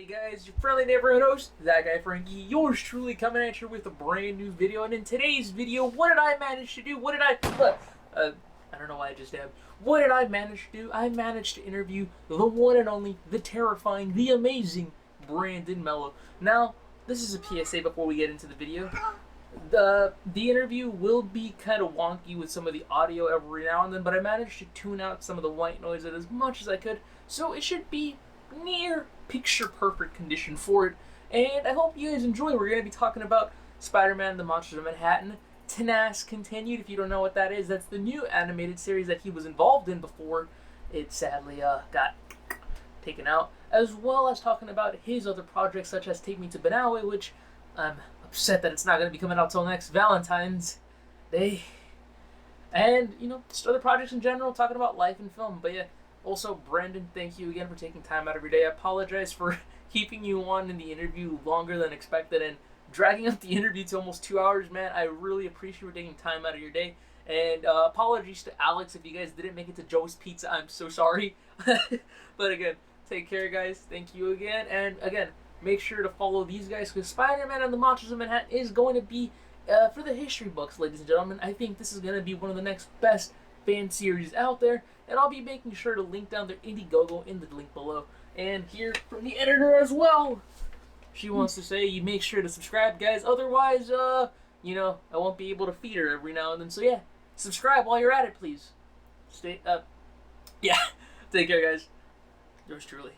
Hey guys, your friendly neighborhood host, that guy Frankie, yours truly coming at you with a brand new video. And in today's video, what did I manage to do? I don't know why I just dabbed. What did I manage to do? I managed to interview the one and only, the terrifying, the amazing Brandon Melo. Now, this is a PSA before we get into the video. The interview will be kind of wonky with some of the audio every now and then, but I managed to tune out some of the white noise as much as I could, so it should be near picture perfect condition for it. And I hope you guys enjoy. We're going to be talking about Spider-Man the Monsters of Manhattan, TNAS Continued. If you don't know what that is, that's the new animated series that he was involved in before it sadly got taken out, as well as talking about his other projects such as Take Me to Benawe, which I'm upset that it's not going to be coming out till next Valentine's Day. And, you know, just other projects in general, talking about life and film. But yeah, also, Brandon, thank you again for taking time out of your day. I apologize for keeping you on in the interview longer than expected and dragging up the interview to almost 2 hours, man. I really appreciate you taking time out of your day. And apologies to Alex if you guys didn't make it to Joe's Pizza. I'm so sorry. But again, take care, guys. Thank you again. And again, make sure to follow these guys because Spider-Man and the Monsters of Manhattan is going to be for the history books, ladies and gentlemen. I think this is going to be one of the next best fan series out there, and I'll be making sure to link down their Indiegogo in the link below. And hear from the editor as well. She wants to say you make sure to subscribe, guys. Otherwise, you know, I won't be able to feed her every now and then. So yeah, subscribe while you're at it, please. Stay up. Yeah, take care, guys. Yours truly.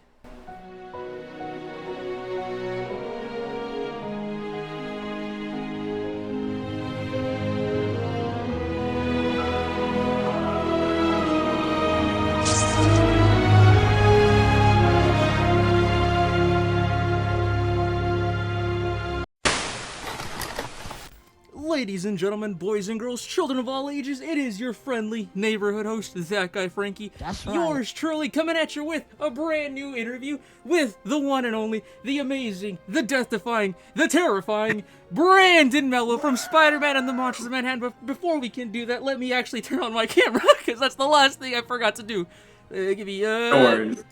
Ladies and gentlemen, boys and girls, children of all ages, it is your friendly neighborhood host, that guy Frankie. That's right. Yours truly coming at you with a brand new interview with the one and only, the amazing, the death-defying, the terrifying Brandon Melo from Spider-Man and the Monsters of Manhattan. But before we can do that, let me actually turn on my camera, because that's the last thing I forgot to do. Give me, No worries.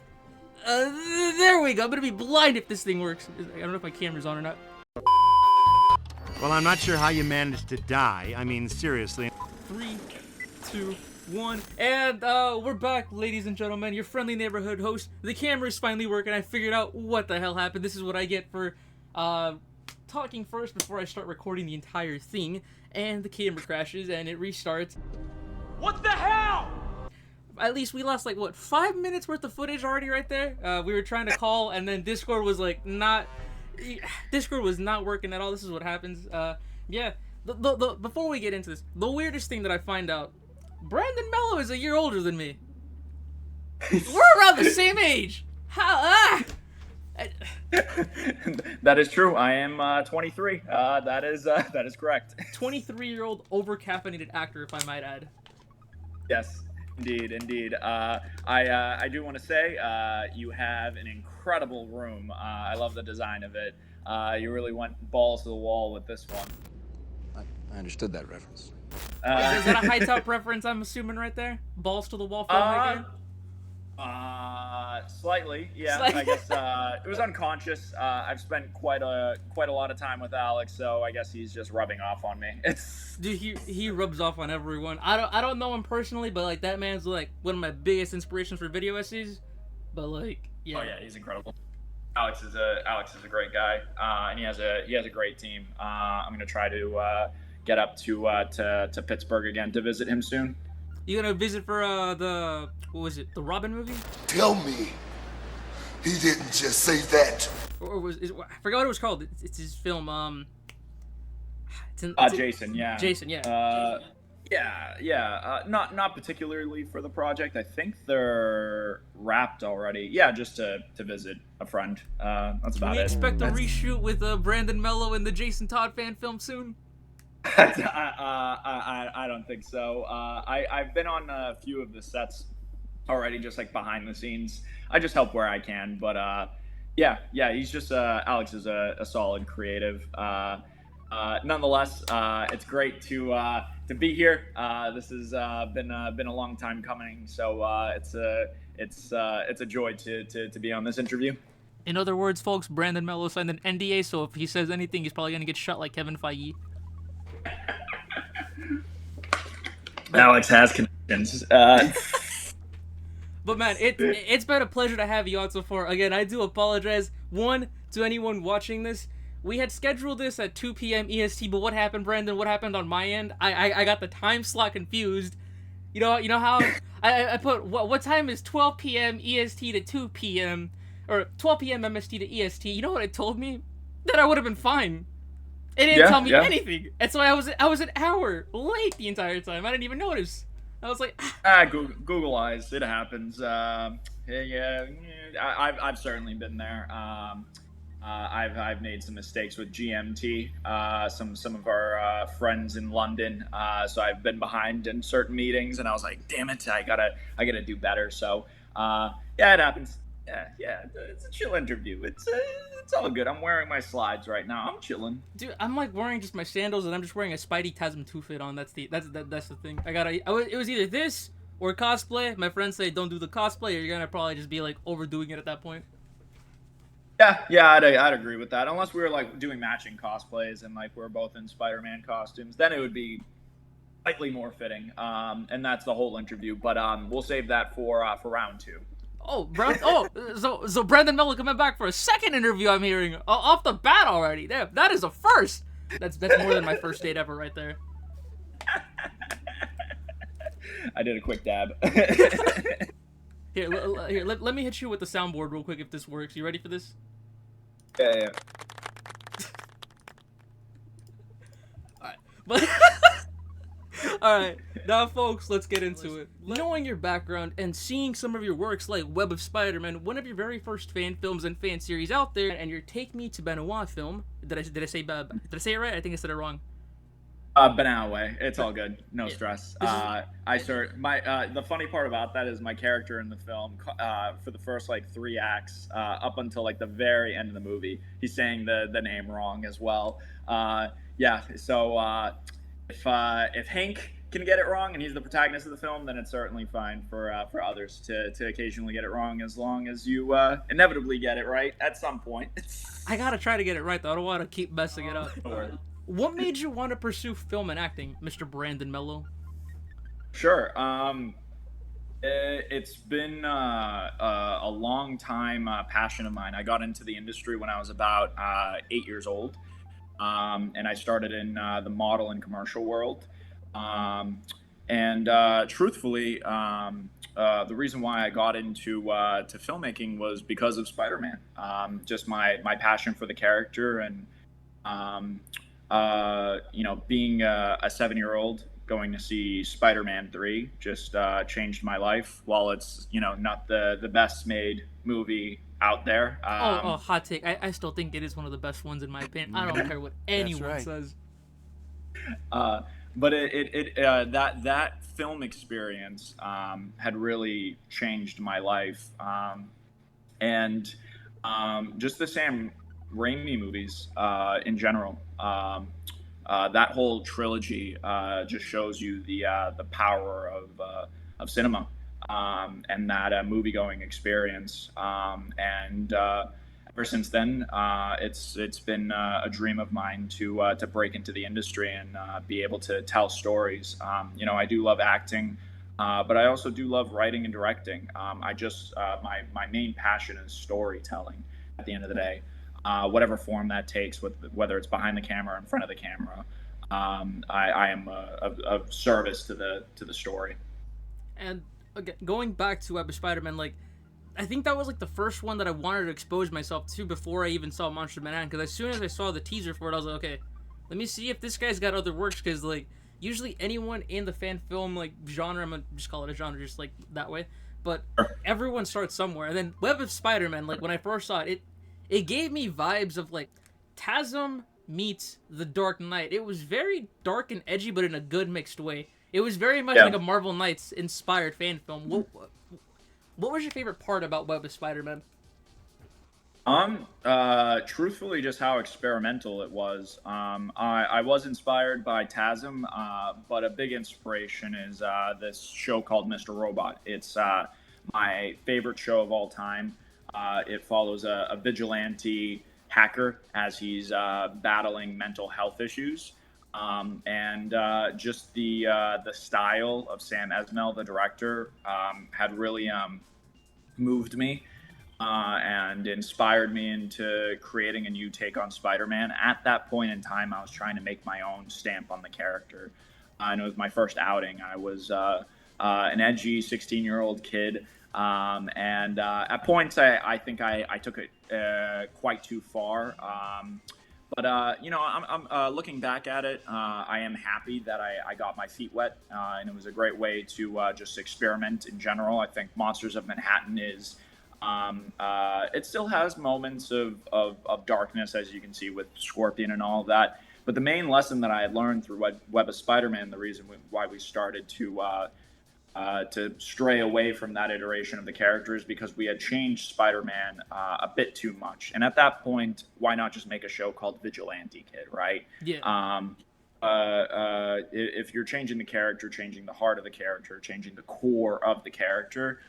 There we go. I'm gonna be blind if this thing works. I don't know if my camera's on or not. Well, I'm not sure how you managed to die. I mean, seriously. 3, 2, 1, and we're back, ladies and gentlemen. Your friendly neighborhood host. The camera's finally working. I figured out what the hell happened. This is what I get for talking first before I start recording the entire thing. And the camera crashes and it restarts. What the hell? At least we lost like what 5 minutes worth of footage already right there. We were trying to call and then Discord was like not. Discord was not working at all. This is what happens. Yeah. Before we get into this, the weirdest thing that I find out, Brandon Melo is a year older than me. We're around the same age. How? That is true. I am 23. That is correct. 23-year-old over-caffeinated actor, if I might add. Yes, indeed. I do want to say you have an incredible room. I love the design of it. You really went balls to the wall with this one. I understood that reference. Is that a high top reference? I'm assuming right there. Balls to the wall filmmaker. Slightly, yeah. Slightly. I guess it was unconscious. I've spent quite a lot of time with Alex, so I guess he's just rubbing off on me. Dude, he rubs off on everyone. I don't know him personally, but like that man's like one of my biggest inspirations for video essays. But like, yeah. Oh yeah, he's incredible. Alex is a great guy, and he has a great team. I'm gonna try to get up to Pittsburgh again to visit him soon. You gonna visit for the what was it? The Robin movie? Tell me, he didn't just say that. Or I forgot what it was called. It's his film. Jason. Yeah. Jason. Yeah. Yeah. Not particularly for the project. I think they're wrapped already. Yeah, just to visit a friend. That's about it. Can we expect a reshoot with Brandon Melo and the Jason Todd fan film soon? I don't think so. I've been on a few of the sets already, just like behind the scenes. I just help where I can, but yeah. He's just Alex is a solid creative. Nonetheless, it's great to be here. This has been a long time coming, so it's a joy to be on this interview. In other words, folks, Brandon Melo signed an NDA, so if he says anything, he's probably gonna get shot like Kevin Feige. Alex has connections. But man, it's been a pleasure to have you on so far. Again, I do apologize. One, to anyone watching this, we had scheduled this at 2 p.m. EST, but what happened, Brandon? What happened on my end? I got the time slot confused. You know how I put what time is 12 p.m. EST to 2 p.m. or 12 p.m. MST to EST. You know what it told me? That I would have been fine. It didn't tell me anything, and so I was an hour late the entire time. I didn't even notice. I was like, Google eyes. It happens. Yeah, I've certainly been there. I've made some mistakes with GMT. Some of our friends in London. So I've been behind in certain meetings, and I was like, damn it, I gotta do better. So yeah, it happens. Yeah, it's a chill interview. It's all good. I'm wearing my slides right now. I'm chilling. Dude, I'm like wearing just my sandals, and I'm just wearing a Spidey Tasm 2 fit on. That's the thing. It was either this or cosplay. My friends say don't do the cosplay, or you're gonna probably just be like overdoing it at that point. Yeah, I'd agree with that. Unless we were like doing matching cosplays and like we're both in Spider-Man costumes, then it would be slightly more fitting. And that's the whole interview. But we'll save that for round 2. So Brandon Melo coming back for a second interview. I'm hearing off the bat already. Damn, that is a first. That's more than my first date ever, right there. I did a quick dab. Here, let me hit you with the soundboard real quick if this works. You ready for this? Yeah. Alright. But alright, now folks, let's get into it. Knowing your background and seeing some of your works like Web of Spider-Man, one of your very first fan films and fan series out there, and your Take Me to Benoit film. Did I say it right? I think I said it wrong. Benoit. It's all good. No stress. The funny part about that is my character in the film, for the first like 3 acts, up until like the very end of the movie, he's saying the name wrong as well. Yeah. So if Hank can get it wrong and he's the protagonist of the film, then it's certainly fine for others to occasionally get it wrong, as long as you inevitably get it right at some point. I gotta try to get it right though. I don't want to keep messing it up. What made you want to pursue film and acting, Mr. Brandon Melo? Sure. It's been a long time passion of mine. I got into the industry when I was about 8 years old, and I started in the model and commercial world. Truthfully, the reason why I got into to filmmaking was because of Spider-Man. Just my passion for the character, and being a 7-year-old going to see Spider-Man 3 just changed my life. While it's not the best made movie out there. Hot take. I still think it is one of the best ones in my opinion. I don't care what anyone says. But that film experience had really changed my life, and just the Sam Raimi movies in general. That whole trilogy just shows you the power of cinema, and that movie-going experience. Ever since then, it's been a dream of mine to break into the industry and be able to tell stories. I do love acting, but I also do love writing and directing. My main passion is storytelling. At the end of the day, whatever form that takes, whether it's behind the camera or in front of the camera, I am of service to the story. And again, going back to Web of Spider-Man, I think that was the first one that I wanted to expose myself to before I even saw Monster Manhattan. Because as soon as I saw the teaser for it, I was like, okay, let me see if this guy's got other works. Because usually anyone in the fan film genre, I'm gonna just call it a genre, just that way. But everyone starts somewhere. And then Web of Spider-Man, when I first saw it, it gave me vibes of TASM meets The Dark Knight. It was very dark and edgy, but in a good mixed way. It was very much like a Marvel Knights inspired fan film. What was your favorite part about Web of Spider-Man? Truthfully, just how experimental it was. I was inspired by TASM, but a big inspiration is this show called Mr. Robot. It's my favorite show of all time. It follows a vigilante hacker as he's battling mental health issues. And just the style of Sam Esmail, the director, had really moved me and inspired me into creating a new take on Spider-Man. At that point in time, I was trying to make my own stamp on the character. And it was my first outing. I was an edgy 16-year-old kid. And at points, I think I took it quite too far. But you know, I'm looking back at it. I am happy that I got my feet wet, and it was a great way to just experiment in general. I think Monsters of Manhattan is. It still has moments of darkness, as you can see with Scorpion and all of that. But the main lesson that I had learned through Web of Spider-Man, the reason why we started to stray away from that iteration of the characters, because we had changed Spider-Man a bit too much. And at that point, why not just make a show called Vigilante Kid, right? Yeah. If you're changing the character, changing the heart of the character, changing the core of the character,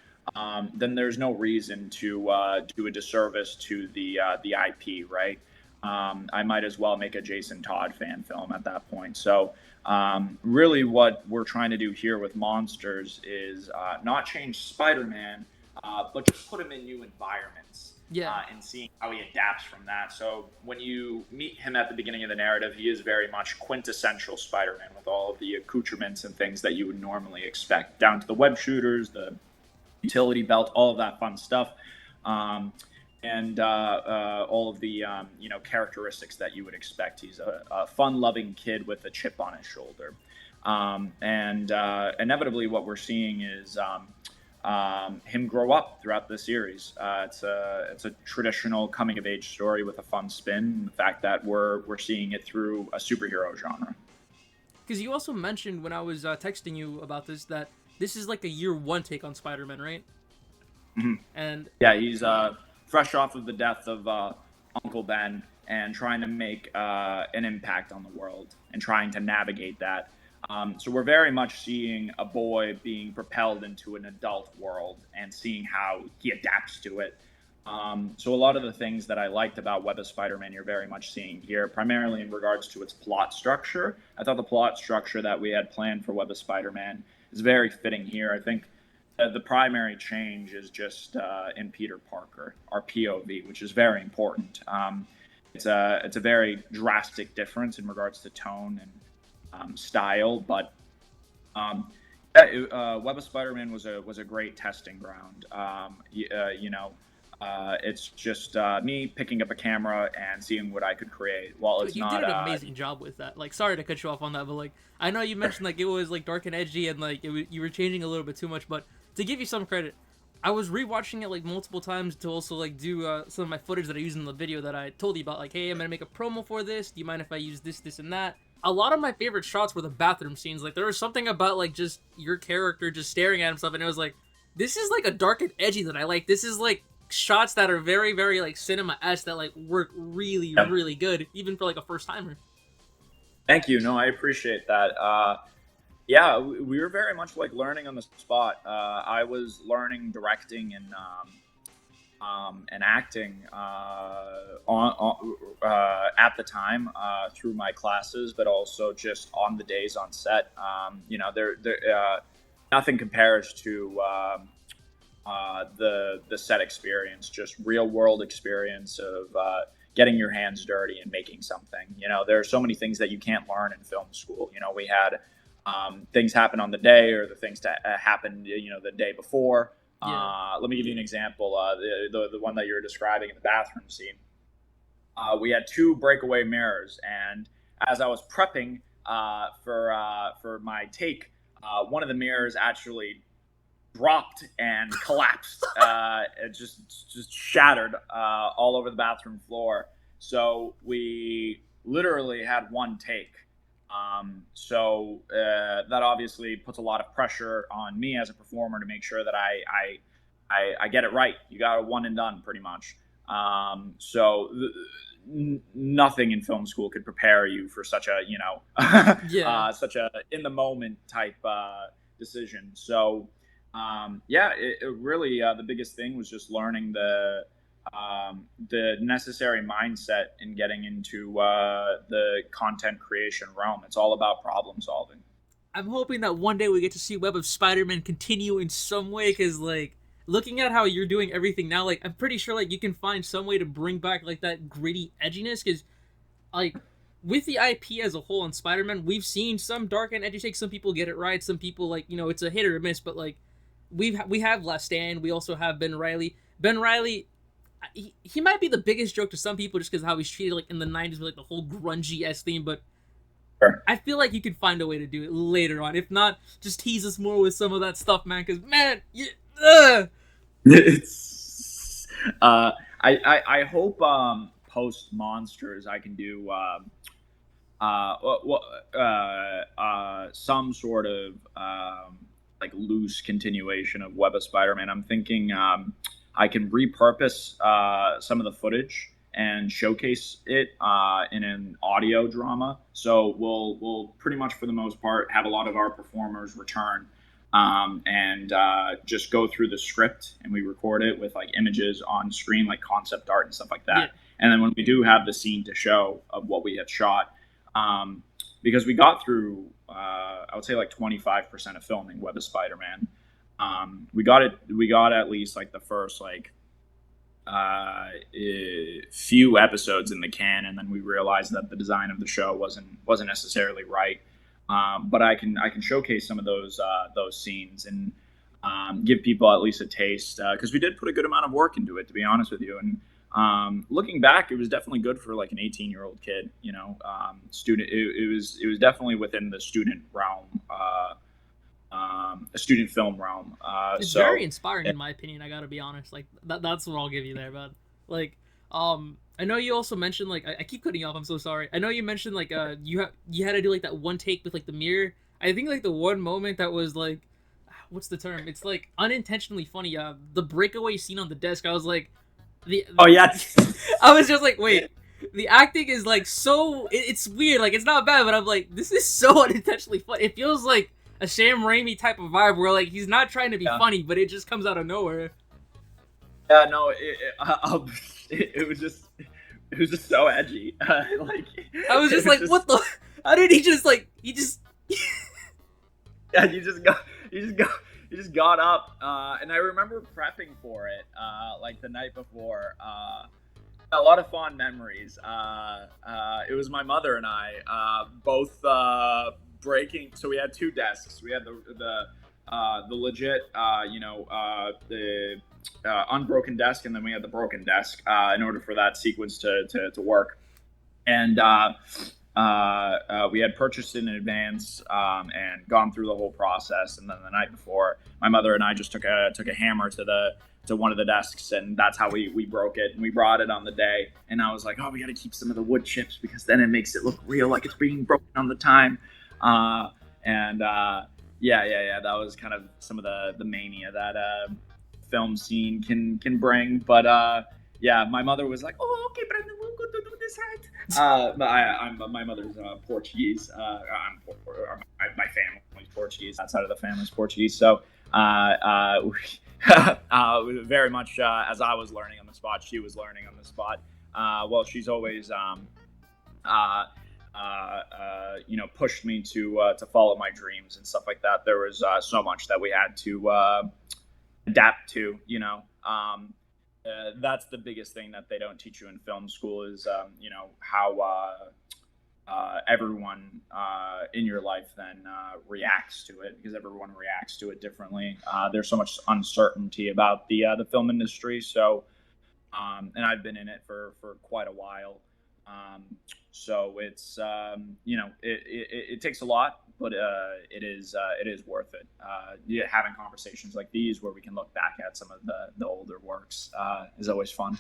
then there's no reason to do a disservice to the IP, right? I might as well make a Jason Todd fan film at that point. So really what we're trying to do here with Monsters is not change Spider-Man, but just put him in new environments. Yeah. And seeing how he adapts from that. So when you meet him at the beginning of the narrative, he is very much quintessential Spider-Man with all of the accoutrements and things that you would normally expect, down to the web shooters, the utility belt, all of that fun stuff. And all of the characteristics that you would expect. He's a fun-loving kid with a chip on his shoulder, and inevitably, what we're seeing is him grow up throughout the series. It's a traditional coming-of-age story with a fun spin. And the fact that we're seeing it through a superhero genre. Because you also mentioned when I was texting you about this that this is like a year one take on Spider-Man, right? Mm-hmm. And yeah, he's fresh off of the death of Uncle Ben and trying to make an impact on the world and trying to navigate that. So we're very much seeing a boy being propelled into an adult world and seeing how he adapts to it. So a lot of the things that I liked about Web of Spider-Man you're very much seeing here, primarily in regards to its plot structure. I thought the plot structure that we had planned for Web of Spider-Man is very fitting here. I think the primary change is just in Peter Parker, our POV, which is very important. It's a very drastic difference in regards to tone and style, but Web of Spider-Man was a great testing ground. It's just me picking up a camera and seeing what I could create. While it's you not, did an amazing job with that. Like, sorry to cut you off on that, but like, I know you mentioned like it was like dark and edgy and like you were changing a little bit too much, but to give you some credit, I was rewatching it like multiple times to also like do some of my footage that I used in the video that I told you about. Like, hey, I'm gonna make a promo for this. Do you mind if I use this, this, and that? A lot of my favorite shots were the bathroom scenes. Like, there was something about like just your character just staring at himself, and it was like, this is like a dark and edgy that I like. This is like shots that are very, very like cinema-esque that like work really, really good, even for like a first timer. Thank you. No, I appreciate that. Yeah, we were very much like learning on the spot. I was learning directing and acting at the time through my classes, but also just on the days on set. Nothing compares to the set experience, just real world experience of getting your hands dirty and making something. You know, there are so many things that you can't learn in film school. You know, we had things happen on the day, or the things that happened, the day before. Yeah. Let me give you an example. The one that you're describing in the bathroom scene. We had 2 breakaway mirrors, and as I was prepping for my take, one of the mirrors actually dropped and collapsed. It just shattered all over the bathroom floor. So we literally had one take. So that obviously puts a lot of pressure on me as a performer to make sure that I get it right. You got a one and done pretty much. Nothing in film school could prepare you for such a, such a in the moment type decision. So, it really, the biggest thing was just learning the the necessary mindset in getting into the content creation realm. It's all about problem solving. I'm hoping that one day we get to see Web of Spider-Man continue in some way, because, like, looking at how you're doing everything now, like, I'm pretty sure, like, you can find some way to bring back, like, that gritty edginess, because, like, with the IP as a whole on Spider-Man, we've seen some dark and edgy takes. Some people get it right, some people, like, you know, it's a hit or a miss, but, like, we have Last Stand, we also have Ben Reilly. Ben Reilly, he might be the biggest joke to some people just because of how he's treated, like, in the 90s with, like, the whole grungy-esque theme, but Sure. I feel like you can find a way to do it later on. If not, just tease us more with some of that stuff, man. Because, man, It's I hope post Monsters I can do some sort of like loose continuation of Web of Spider-Man. I'm thinking I can repurpose some of the footage and showcase it in an audio drama. So we'll pretty much, for the most part, have a lot of our performers return and just go through the script, and we record it with like images on screen, like concept art and stuff like that. Yeah. And then when we do have the scene to show of what we have shot, because we got through, I would say like 25% of filming Web of Spider-Man. We got at least like the first like few episodes in the can, and then we realized that the design of the show wasn't necessarily right. But I can showcase some of those scenes and give people at least a taste, because we did put a good amount of work into it, to be honest with you. And looking back, it was definitely good for like an 18-year-old kid, you know, student. It was definitely within the student realm. A student film realm. It's very inspiring, in my opinion. I gotta be honest. Like that's what I'll give you there, but like, I know you also mentioned, like, I keep cutting you off. I'm so sorry. I know you mentioned like you had to do like that one take with like the mirror. I think like the one moment that was like, what's the term? It's like unintentionally funny. The breakaway scene on the desk. I was like, oh yeah. I was just like, wait. The acting is like so. It's weird. Like it's not bad, but I'm like, this is so unintentionally funny. It feels like a Sam Raimi type of vibe where like he's not trying to be funny, but it just comes out of nowhere. Yeah, no, it was just so edgy. Like I was just like, what the? How did he just like he just? Yeah, you just got up, and I remember prepping for it, like the night before. A lot of fond memories. It was my mother and I, both breaking. So we had two desks. We had the legit, the unbroken desk, and then we had the broken desk in order for that sequence to work. And we had purchased it in advance and gone through the whole process. And then the night before, my mother and I just took a hammer to one of the desks, and that's how we broke it. And we brought it on the day, and I was like, oh, we got to keep some of the wood chips because then it makes it look real, like it's being broken on the time. Yeah, that was kind of some of the mania that film scene can bring. But yeah, my mother was like, oh, okay, Brandon, we'll go to do this right. But my mother's Portuguese. My family's Portuguese. That side of the family's Portuguese. So very much as I was learning on the spot, she was learning on the spot. Well, she's always pushed me to follow my dreams and stuff like that. There was so much that we had to adapt to, you know. That's the biggest thing that they don't teach you in film school is, how everyone in your life then reacts to it, because everyone reacts to it differently. There's so much uncertainty about the film industry. So, and I've been in it for quite a while. So it's, it takes a lot, but it is worth it. Having conversations like these where we can look back at some of the older works is always fun.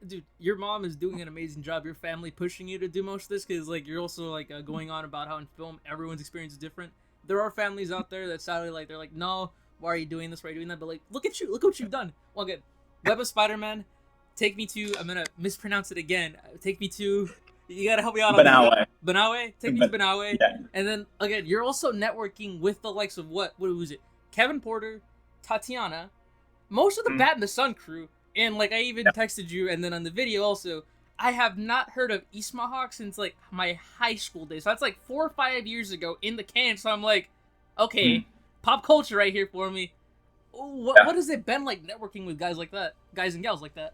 Dude, your mom is doing an amazing job. Your family pushing you to do most of this, because like you're also like going on about how in film everyone's experience is different. There are families out there that sadly like they're like, no, why are you doing this? Why are you doing that? But like, look at you, look what you've done. Well, good. Web of Spider-Man. Take me to. I'm gonna mispronounce it again. Take me to. You gotta help me out. Banawe. Take me to Banawe. Yeah. And then again, you're also networking with the likes of what was it? Kevin Porter, Tatiana, most of the Bat in the Sun crew. And like I even texted you, and then on the video also, I have not heard of Ismahawk since like my high school days. So that's like 4 or 5 years ago in the can. So I'm like, okay, pop culture right here for me. What has it been like networking with guys like that, guys and gals like that?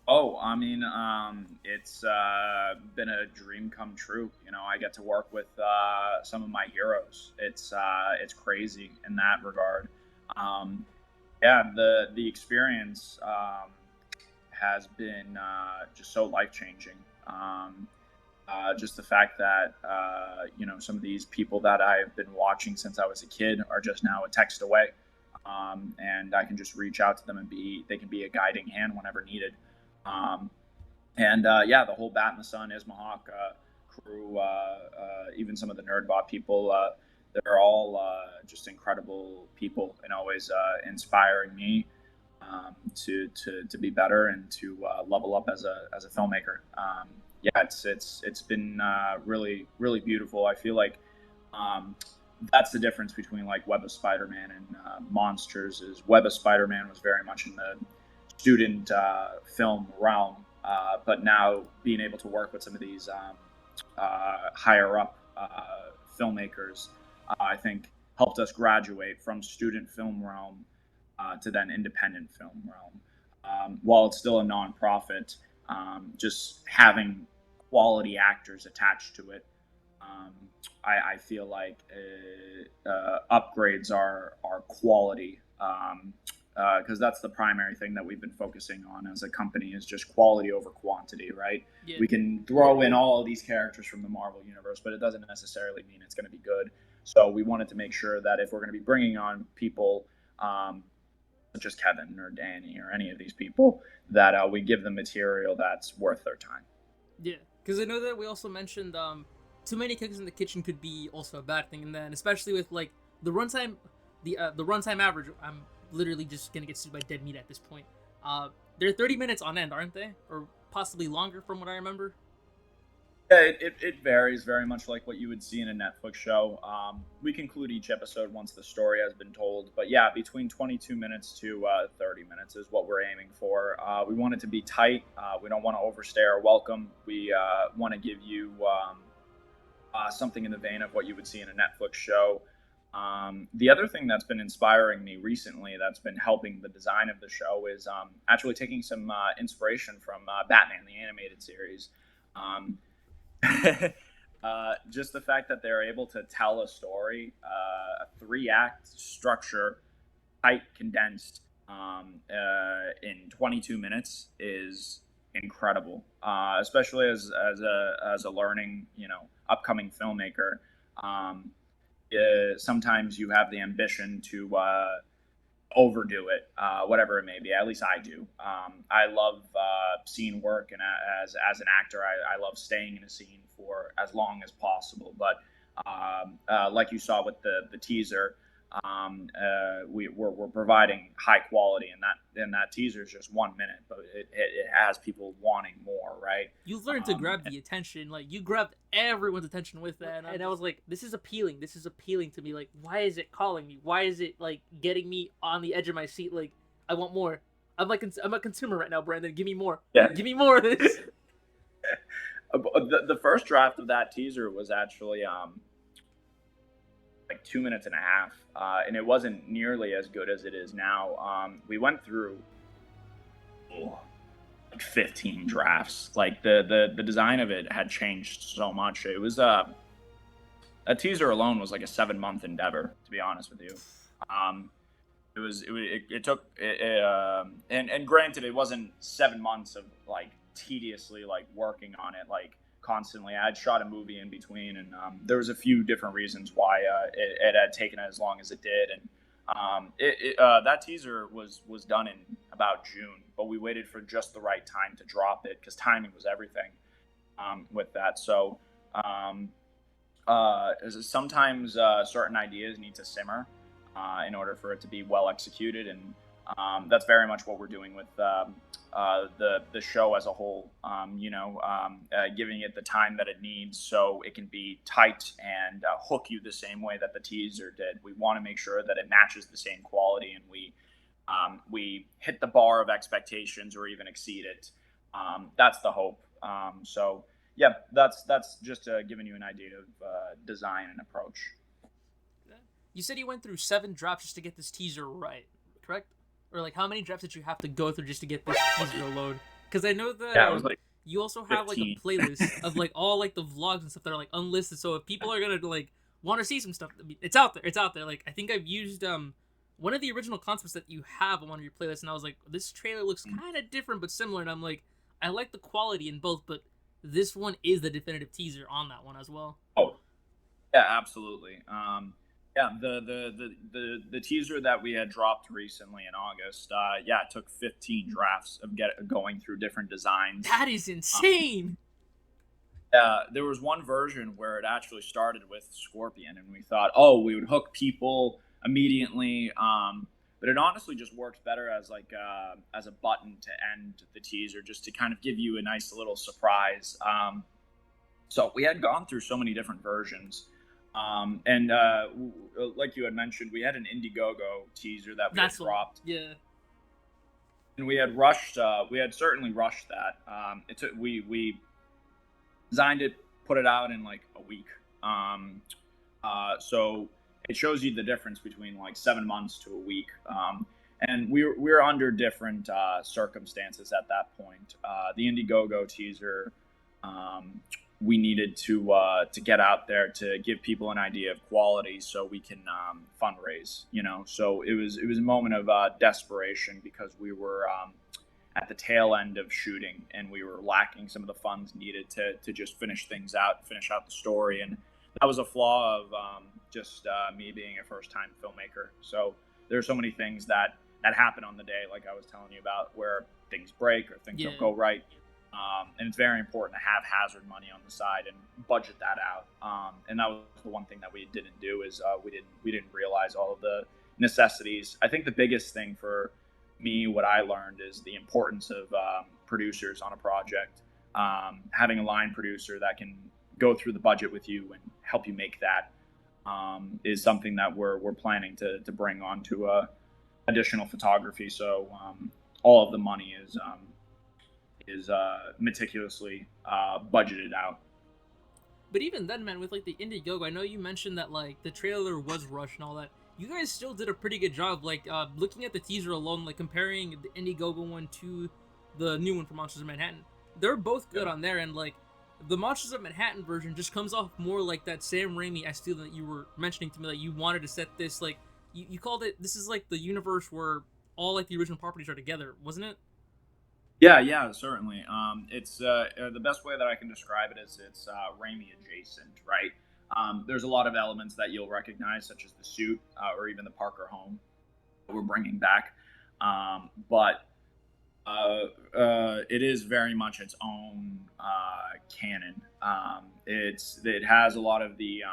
Oh, I mean, it's been a dream come true. You know, I get to work with some of my heroes. It's crazy in that regard. Yeah, the experience has been just so life changing. Just the fact that you know, some of these people that I've been watching since I was a kid are just now a text away, and I can just reach out to them and they can be a guiding hand whenever needed. Yeah, the whole Bat in the Sun, Ismahawk crew, even some of the Nerdbot people, they're all just incredible people and always inspiring me to be better and to level up as a filmmaker. Yeah, it's been really beautiful. I feel like that's the difference between like Web of Spider-Man and Monsters. Is Web of Spider-Man was very much in the student film realm, but now being able to work with some of these higher up filmmakers, I think helped us graduate from student film realm to then independent film realm. While it's still a nonprofit, just having quality actors attached to it, I feel like upgrades are quality. Because that's the primary thing that we've been focusing on as a company, is just quality over quantity, right? Yeah. We can throw in all of these characters from the Marvel universe, but it doesn't necessarily mean it's going to be good. So we wanted to make sure that if we're going to be bringing on people such as Kevin or Danny or any of these people, that we give them material that's worth their time. Yeah, because I know that we also mentioned too many cooks in the kitchen could be also a bad thing, and then especially with like the runtime, the runtime average, I'm literally just gonna get sued by dead meat at this point. They're 30 minutes on end, aren't they? Or possibly longer from what I remember? Yeah, it varies very much like what you would see in a Netflix show. We conclude each episode once the story has been told. But yeah, between 22 minutes to 30 minutes is what we're aiming for. We want it to be tight. We don't want to overstay our welcome. We want to give you something in the vein of what you would see in a Netflix show. The other thing that's been inspiring me recently, that's been helping the design of the show, is actually taking some inspiration from Batman, the animated series. Just the fact that they're able to tell a story, a 3-act structure, tight, condensed, in 22 minutes is incredible. Especially as a learning, upcoming filmmaker. Sometimes you have the ambition to overdo it, whatever it may be. At least I do. I love scene work, and as an actor, I love staying in a scene for as long as possible. But like you saw with the teaser, we're providing high quality, and that teaser is just 1 minute, but it has people wanting more, right? You learned to grab the attention. Like, you grabbed everyone's attention with that, and I was like, this is appealing to me. Like, why is it calling me? Why is it like getting me on the edge of my seat? Like, I want more. I'm a consumer right now, Brandon. Give me more. Yeah. Give me more of this. The first draft of that teaser was actually like 2.5 minutes, and it wasn't nearly as good as it is now. We went through like 15 drafts. Like the design of it had changed so much. It was a teaser alone was like a 7-month endeavor, to be honest with you. It took and granted, it wasn't 7 months of like tediously like working on it like constantly. I had shot a movie in between, and there was a few different reasons why it had taken as long as it did. And that teaser was done in about June, but we waited for just the right time to drop it, because timing was everything with that. So sometimes certain ideas need to simmer in order for it to be well executed, and that's very much what we're doing with the show as a whole. Giving it the time that it needs so it can be tight and hook you the same way that the teaser did. We want to make sure that it matches the same quality, and we we hit the bar of expectations or even exceed it. That's the hope. So yeah, that's just giving you an idea of design and approach. You said you went through 7 drafts just to get this teaser right, correct? Or like how many drafts did you have to go through just to get this teaser load? Because I know that It was like you also have 15. like a playlist of like all like the vlogs and stuff that are like unlisted. So if people are gonna like want to see some stuff, it's out there. It's out there. Like I think I've used one of the original concepts that you have on one of your playlists, and I was like, this trailer looks kind of different but similar, and I'm like, I like the quality in both, but this one is the definitive teaser on that one as well. Oh, yeah, absolutely. Yeah, the teaser that we had dropped recently in August, it took 15 drafts of going through different designs. That is insane. There was one version where it actually started with Scorpion, and we thought, oh, we would hook people immediately. But it honestly just works better as like as a button to end the teaser, just to kind of give you a nice little surprise. So we had gone through so many different versions. And like you had mentioned, we had an Indiegogo teaser that we had dropped. Yeah. And we had rushed. We had certainly rushed that. We designed it, put it out in like a week. So it shows you the difference between like 7 months to a week. And we were under different circumstances at that point. The Indiegogo teaser. We needed to get out there to give people an idea of quality so we can fundraise, So it was a moment of desperation because we were at the tail end of shooting and we were lacking some of the funds needed to just finish out the story. And that was a flaw of just me being a first-time filmmaker. So there's so many things that happen on the day, like I was telling you about, where things break or things don't go right. And it's very important to have hazard money on the side and budget that out. And that was the one thing that we didn't do is we didn't realize all of the necessities. I think the biggest thing for me, what I learned, is the importance of producers on a project. Having a line producer that can go through the budget with you and help you make that is something that we're planning to bring on to additional photography. So all of the money is meticulously budgeted out. But even then, man, with like the Indiegogo, I know you mentioned that like the trailer was rushed and all that. You guys still did a pretty good job, like looking at the teaser alone, like comparing the Indiegogo one to the new one for Monsters of Manhattan. They're both good on there, and like the Monsters of Manhattan version just comes off more like that Sam Raimi style that you were mentioning to me, that you wanted to set this, like you called it, this is like the universe where all like the original properties are together, wasn't it? Yeah, certainly. It's the best way that I can describe it is it's Raimi adjacent, right? There's a lot of elements that you'll recognize, such as the suit or even the Parker home that we're bringing back. But it is very much its own canon. It has a lot of the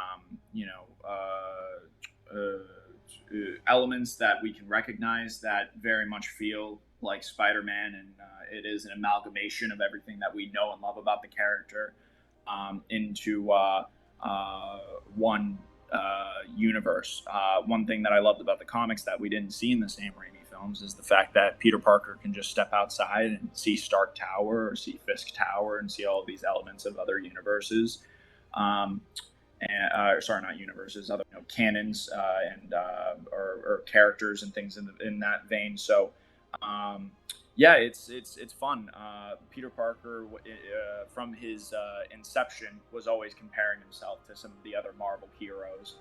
elements that we can recognize that very much feel like Spider-Man, and it is an amalgamation of everything that we know and love about the character into one universe. One thing that I loved about the comics that we didn't see in the Sam Raimi films is the fact that Peter Parker can just step outside and see Stark Tower or see Fisk Tower and see all of these elements of other universes. Sorry, not universes, other canons or characters and things in that vein. So it's fun. Peter Parker, from his inception, was always comparing himself to some of the other Marvel heroes.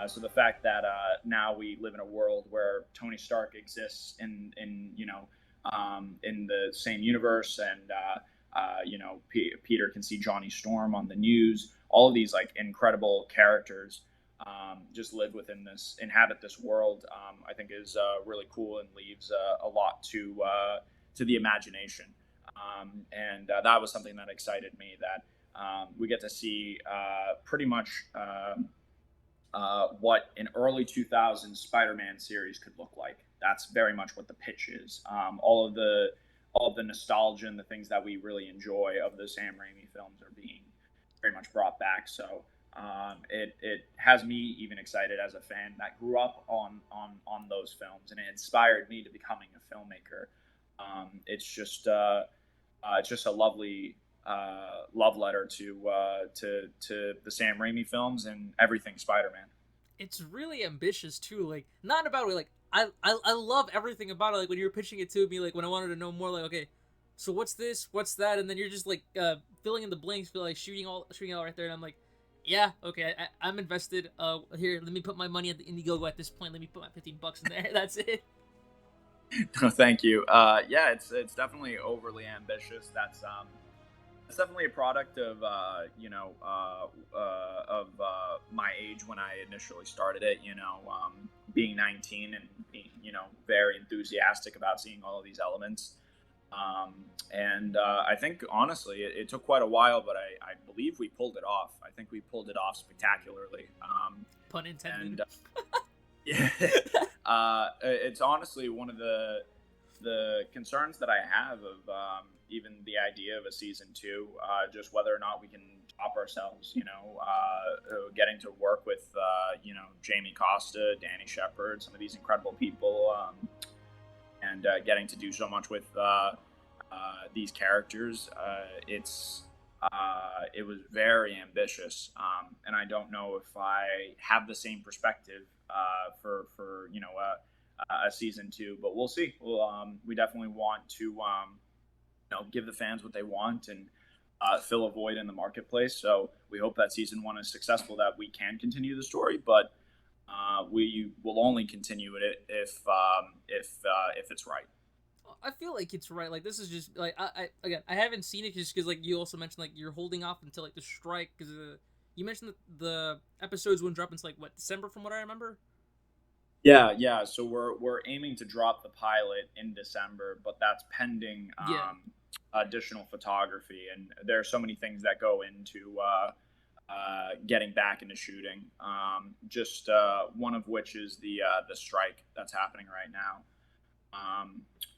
So the fact that now we live in a world where Tony Stark exists in the same universe, and Peter can see Johnny Storm on the news. All of these like incredible characters just inhabit this world. I think is really cool and leaves a lot to the imagination. And that was something that excited me, that we get to see pretty much what an early 2000s Spider-Man series could look like. That's very much what the pitch is. All of the nostalgia and the things that we really enjoy of the Sam Raimi films are being very much brought back. So It has me even excited as a fan that grew up on those films, and it inspired me to becoming a filmmaker. It's just a lovely love letter to the Sam Raimi films and everything Spider-Man. It's really ambitious too. Like, not about it. Like, I love everything about it. Like, when you were pitching it to me, like when I wanted to know more, like, okay, so what's this, what's that, and then you're just like filling in the blanks, feel like shooting all right there, and I'm like, yeah, okay, I'm invested. Here, let me put my money at the Indiegogo at this point. Let me put my $15 in there. That's it. No, thank you. Yeah, it's definitely overly ambitious. That's definitely a product of my age when I initially started it. Being 19 and being very enthusiastic about seeing all of these elements. I think honestly, it took quite a while, but I believe we pulled it off. I think we pulled it off spectacularly. Pun intended. And yeah, it's honestly one of the concerns that I have of even the idea of a season 2, just whether or not we can top ourselves. Getting to work with Jamie Costa, Danny Shepard, some of these incredible people, and getting to do so much with these characters. It was very ambitious, and I don't know if I have the same perspective for a season 2, but we'll see. We definitely want to give the fans what they want and fill a void in the marketplace. So we hope that season 1 is successful, that we can continue the story, but we will only continue it if it's right. I feel like it's right. Like, this is just like I haven't seen it just because, like, you also mentioned, like, you're holding off until like the strike, because you mentioned that the episodes wouldn't drop until like what, December, from what I remember. Yeah. So we're aiming to drop the pilot in December, but that's pending additional photography, and there are so many things that go into getting back into shooting. Just one of which is the strike that's happening right now.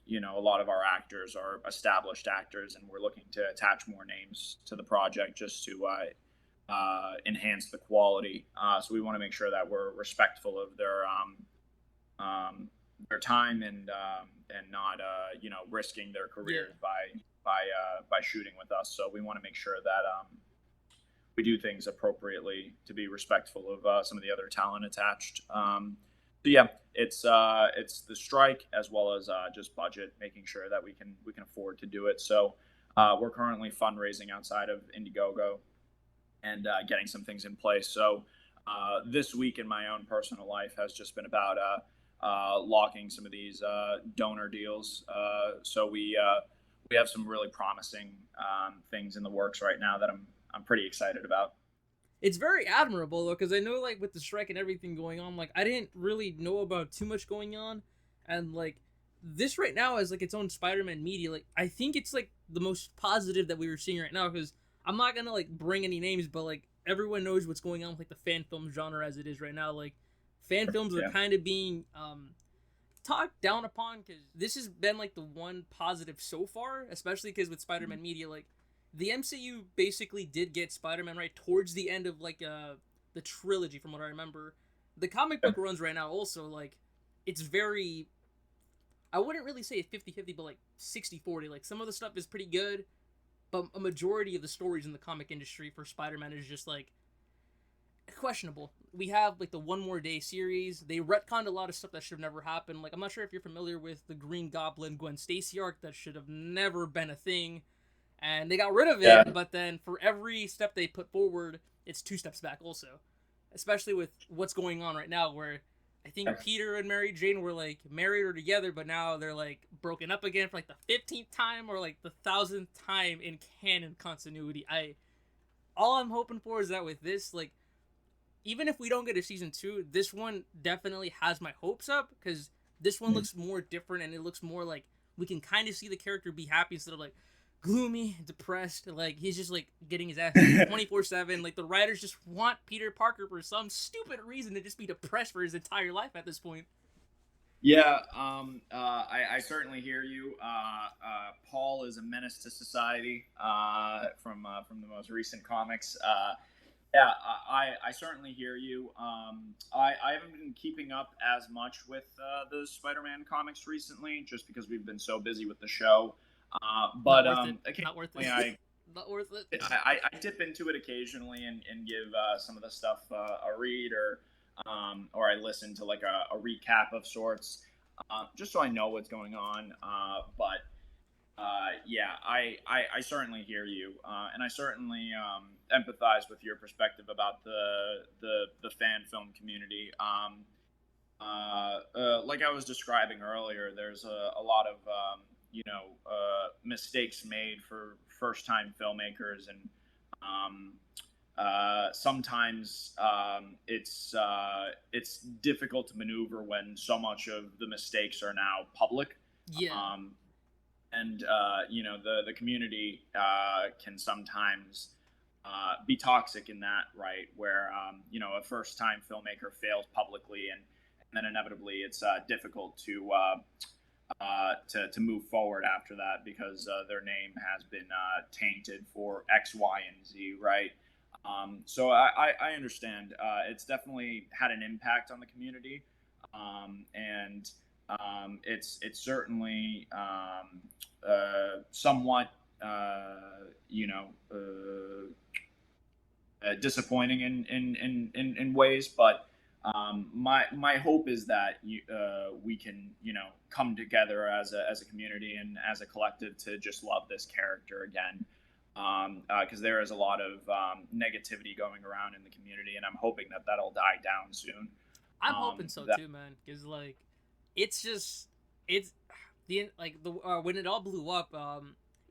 A lot of our actors are established actors, and we're looking to attach more names to the project just to enhance the quality. So we want to make sure that we're respectful of their time and not risking their careers by shooting with us. So we want to make sure that we do things appropriately to be respectful of some of the other talent attached. So yeah, it's the strike as well as just budget, making sure that we can afford to do it. So we're currently fundraising outside of Indiegogo and getting some things in place. So this week in my own personal life has just been about locking some of these donor deals. So we have some really promising things in the works right now that I'm pretty excited about. It's very admirable, though, because I know, like, with the strike and everything going on, like, I didn't really know about too much going on, and, like, this right now is, like, its own Spider-Man media. Like, I think it's, like, the most positive that we were seeing right now, because I'm not gonna, like, bring any names, but, like, everyone knows what's going on with, like, the fan film genre as it is right now. Like, fan films are kind of being talked down upon, because this has been, like, the one positive so far, especially because with Spider-Man media, like, the MCU basically did get Spider-Man right towards the end of, like, the trilogy, from what I remember. The comic book runs right now also, like, it's very, I wouldn't really say 50-50, but, like, 60-40. Like, some of the stuff is pretty good, but a majority of the stories in the comic industry for Spider-Man is just, like, questionable. We have, like, the One More Day series. They retconned a lot of stuff that should have never happened. Like, I'm not sure if you're familiar with the Green Goblin Gwen Stacy arc. That should have never been a thing. And they got rid of it, but then for every step they put forward, it's 2 steps back also. Especially with what's going on right now, where I think Peter and Mary Jane were, like, married or together, but now they're, like, broken up again for, like, the 15th time or, like, the 1,000th time in canon continuity. All I'm hoping for is that with this, like, even if we don't get a season 2, this one definitely has my hopes up, because this one looks more different, and it looks more like we can kind of see the character be happy instead of, like, gloomy, depressed. Like, he's just, like, getting his ass 24/7. Like, the writers just want Peter Parker for some stupid reason to just be depressed for his entire life at this point. Yeah, I certainly hear you. Paul is a menace to society from the most recent comics. Yeah, I certainly hear you. I haven't been keeping up as much with the Spider-Man comics recently, just because we've been so busy with the show. Not But worth it. Not worth occasionally it. Not worth it. I dip into it occasionally and give some of the stuff a read, or I listen to like a recap of sorts, just so I know what's going on. But yeah, I certainly hear you, and I certainly empathize with your perspective about the fan film community. Like I was describing earlier, there's a lot of mistakes made for first time filmmakers, and sometimes it's difficult to maneuver when so much of the mistakes are now public. Yeah. And the community can sometimes be toxic in that, right, where a first time filmmaker fails publicly, and then inevitably it's difficult to move forward after that, because their name has been tainted for X, Y, and Z, right? So I understand. It's definitely had an impact on the community, and it's certainly somewhat disappointing in ways, but my hope is that we can come together as a community and as a collective to just love this character again, because there is a lot of negativity going around in the community, and I'm hoping that that'll die down soon. I'm hoping so too, man. Because like, it's just it's the like the when it all blew up.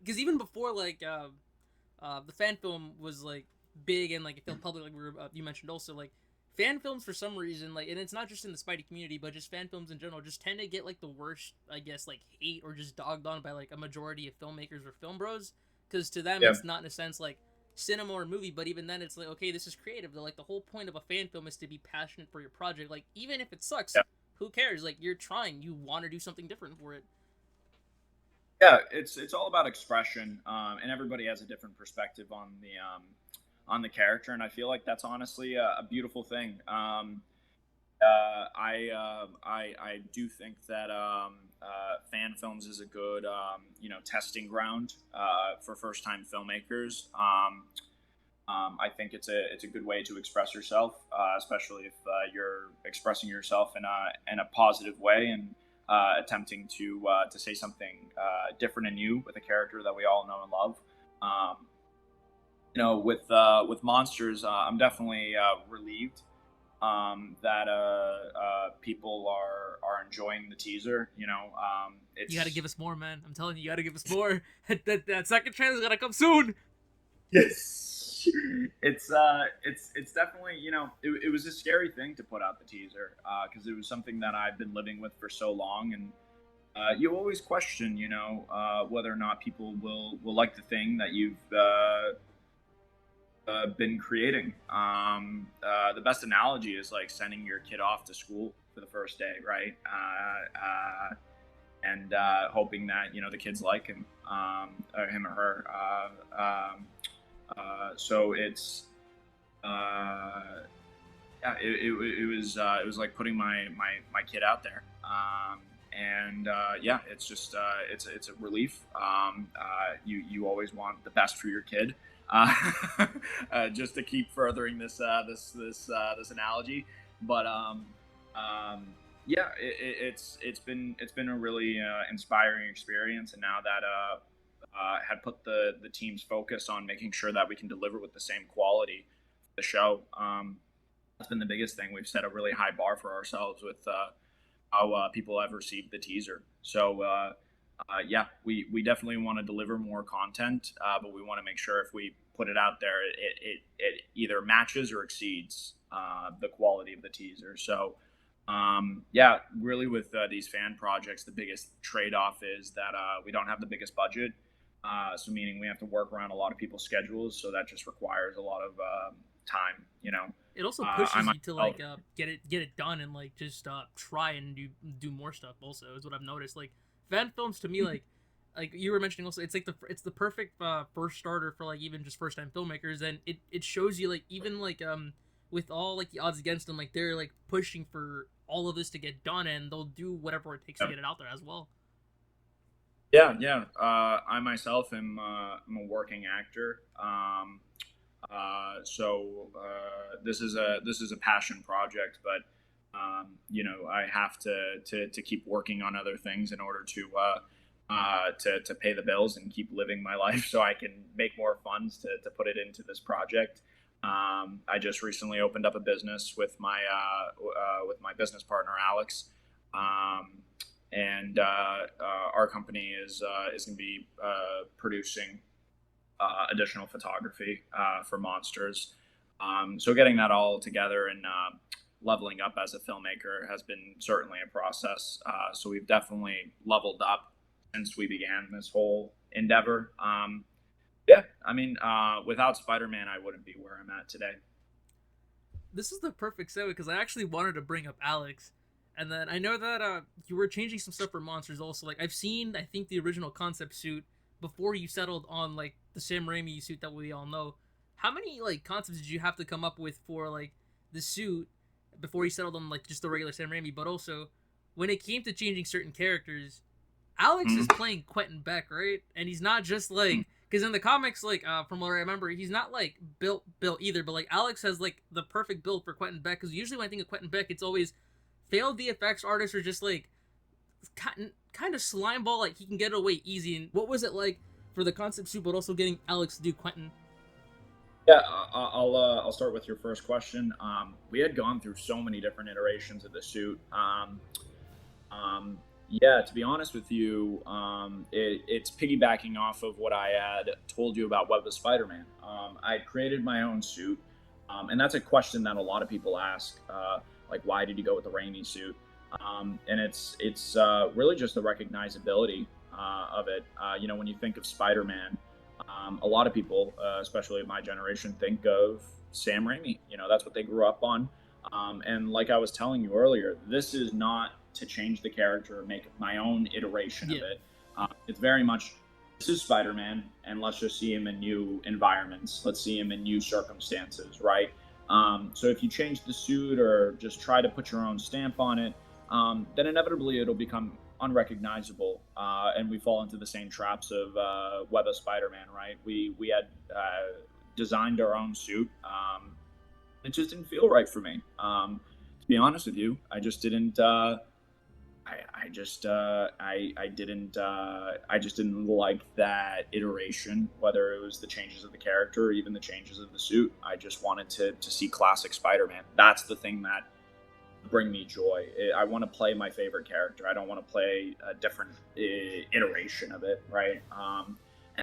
Because even before like the fan film was like big and like it felt public, like you mentioned also, like fan films for some reason, like, and it's not just in the Spidey community, but just fan films in general, just tend to get like the worst, I guess, like hate or just dogged on by like a majority of filmmakers or film bros. Because to them, it's not in a sense like cinema or movie, but even then, it's like, okay, this is creative. They're like, the whole point of a fan film is to be passionate for your project. Like, even if it sucks, who cares? Like, you're trying, you want to do something different for it. Yeah, it's all about expression, and everybody has a different perspective on the character, and I feel like that's honestly a beautiful thing. I do think that fan films is a good testing ground for first time filmmakers. I think it's a good way to express yourself, especially if you're expressing yourself in a positive way, and attempting to say something different and new with a character that we all know and love. With Monsters, I'm definitely relieved that people are enjoying the teaser. It's, you got to give us more, man. I'm telling you, you got to give us more. that second trailer's gotta come soon. Yes, it's definitely it was a scary thing to put out the teaser, because it was something that I've been living with for so long, and you always question whether or not people will like the thing that you've been creating. The best analogy is like sending your kid off to school for the first day, right? And hoping that the kids like him, or him or her. So it's it was like putting my kid out there, and it's just it's a relief. You always want the best for your kid. Just to keep furthering this analogy, but it's been a really inspiring experience, and now that had put the team's focus on making sure that we can deliver with the same quality for the show. That's been the biggest thing. We've set a really high bar for ourselves with how people have received the teaser. So we definitely want to deliver more content, but we want to make sure if we put it out there, it either matches or exceeds the quality of the teaser. So really with these fan projects, the biggest trade-off is that we don't have the biggest budget. So meaning we have to work around a lot of people's schedules. So that just requires a lot of time, It also pushes you to like get it done and like just try and do more stuff. Also, is what I've noticed. Like fan films to me, like like you were mentioning also, it's like it's the perfect first starter for like even just first time filmmakers, and it shows you like even like with all like the odds against them, like they're like pushing for all of this to get done, and they'll do whatever it takes to get it out there as well. Yeah. I myself am I'm a working actor. So this is a passion project, but you know, I have to keep working on other things in order to pay the bills and keep living my life, so I can make more funds to put it into this project. I just recently opened up a business with my business partner Alex, and our company is going to be producing additional photography for monsters. So getting that all together and leveling up as a filmmaker has been certainly a process. So we've definitely leveled up since we began this whole endeavor. Yeah, I mean, without Spider-Man, I wouldn't be where I'm at today. This is the perfect segue because I actually wanted to bring up Alex, and then I know that you were changing some stuff for monsters also. Like I've seen, I think the original concept suit before you settled on like the Sam Raimi suit that we all know. How many like concepts did you have to come up with for like the suit before you settled on like just the regular Sam Raimi? But also, when it came to changing certain characters, Alex is playing Quentin Beck, right? And he's not just like, because in the comics, like from what I remember, he's not like built either. But like Alex has like the perfect build for Quentin Beck, because usually when I think of Quentin Beck, it's always failed VFX artists or just like kind of slime ball, like he can get away easy. And what was it like for the concept suit, but also getting Alex to do Quentin? Yeah, I'll start with your first question. We had gone through so many different iterations of the suit. Yeah, to be honest with you, it's piggybacking off of what I had told you about Web of Spider-Man. I had created my own suit, and that's a question that a lot of people ask, like, why did you go with the Raimi suit? And it's really just the recognizability of it. You know, when you think of Spider-Man, a lot of people, especially my generation, think of Sam Raimi. You know, that's what they grew up on. And like I was telling you earlier, this is not to change the character or make my own iteration of it. It's very much, this is Spider-Man, and let's just see him in new environments. Let's see him in new circumstances, right? So if you change the suit or just try to put your own stamp on it, then inevitably it'll become unrecognizable, and we fall into the same traps of Web of Spider-Man, right? We had designed our own suit. It just didn't feel right for me. To be honest with you, I just didn't. I just didn't like that iteration, whether it was the changes of the character or even the changes of the suit. I just wanted to see classic Spider-Man. That's the thing that bring me joy. I want to play my favorite character. I don't want to play a different iteration of it, right? And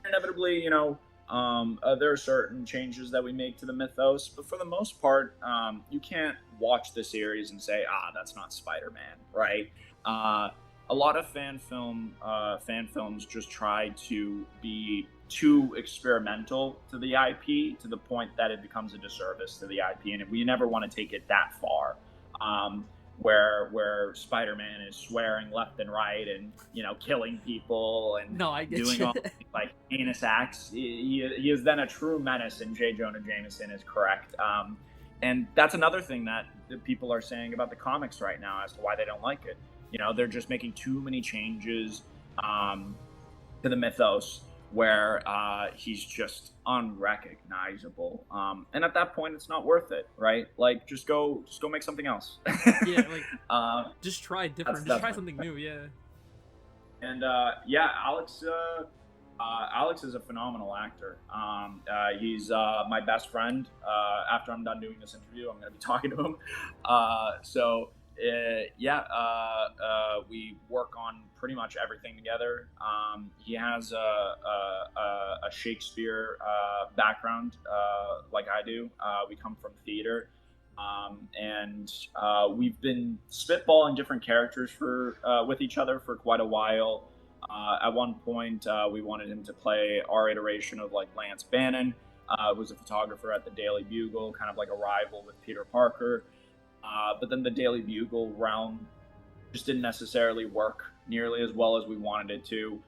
inevitably, you know, there are certain changes that we make to the mythos, but for the most part, you can't watch the series and say, that's not Spider-Man, right? A lot of fan films just try to be too experimental to the IP, to the point that it becomes a disservice to the IP, and we never want to take it that far. Where Spider-Man is swearing left and right and, you know, killing people and doing all like heinous acts. He is then a true menace, and J. Jonah Jameson is correct. And that's another thing that the people are saying about the comics right now as to why they don't like it. You know, they're just making too many changes to the mythos, where he's just unrecognizable, and at that point, it's not worth it, right? Like, just go make something else. Yeah, like just try different, just try something new, yeah. And yeah, Alex is a phenomenal actor. He's my best friend. After I'm done doing this interview, I'm going to be talking to him. We work on pretty much everything together. He has a Shakespeare background, like I do. We come from theater, and we've been spitballing different characters with each other for quite a while. At one point, we wanted him to play our iteration of like Lance Bannon, who was a photographer at the Daily Bugle, kind of like a rival with Peter Parker. But then the Daily Bugle realm just didn't necessarily work nearly as well as we wanted it to.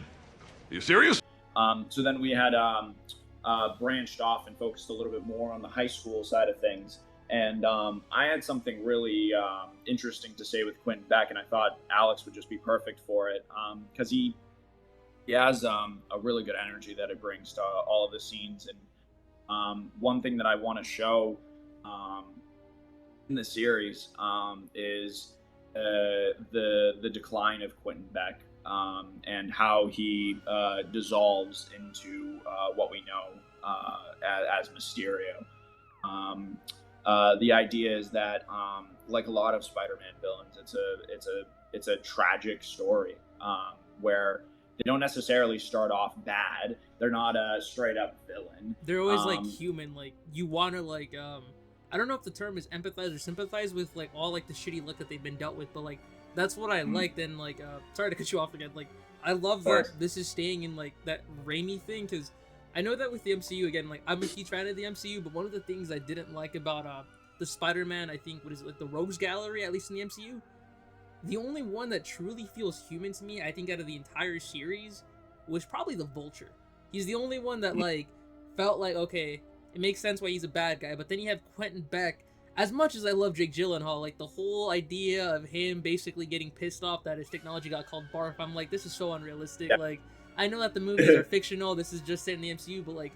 You serious? So then we had branched off and focused a little bit more on the high school side of things. And I had something really interesting to say with Quentin Beck, and I thought Alex would just be perfect for it because he has a really good energy that it brings to all of the scenes. And one thing that I want to show in the series is the decline of Quentin Beck and how he dissolves into what we know as Mysterio. The idea is that, like a lot of Spider-Man villains, it's a tragic story where they don't necessarily start off bad. They're not a straight up villain. They're always like human. Like you want to like I don't know if the term is empathize or sympathize with like all like the shitty luck that they've been dealt with, but like that's what I liked. And like sorry to cut you off again. Like I love that this is staying in like that Raimi thing, because I know that with the MCU, again, like I'm a huge fan of the MCU, but one of the things I didn't like about the Spider-Man, I think, what is it, like the Rogues Gallery, at least in the MCU, the only one that truly feels human to me, I think, out of the entire series, was probably the Vulture. He's the only one that like felt like, okay, it makes sense why he's a bad guy. But then you have Quentin Beck. As much as I love Jake Gyllenhaal, like the whole idea of him basically getting pissed off that his technology got called barf, I'm like, this is so unrealistic. Yep. Like, I know that the movies are fictional, this is just set in the MCU, but like,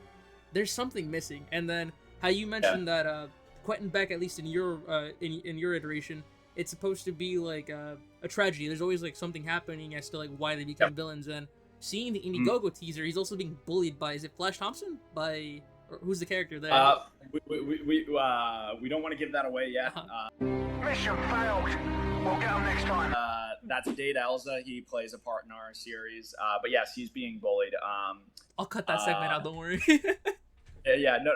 there's something missing. And then how you mentioned that Quentin Beck, at least in your iteration, it's supposed to be like a tragedy. There's always like something happening as to like why they become villains. And seeing the Indiegogo teaser, he's also being bullied by, is it Flash Thompson? Or who's the character there? We don't want to give that away yet. Mission failed. We'll get him next time. That's Dade Elza. He plays a part in our series. But yes, he's being bullied. I'll cut that segment out. Don't worry. Yeah. No.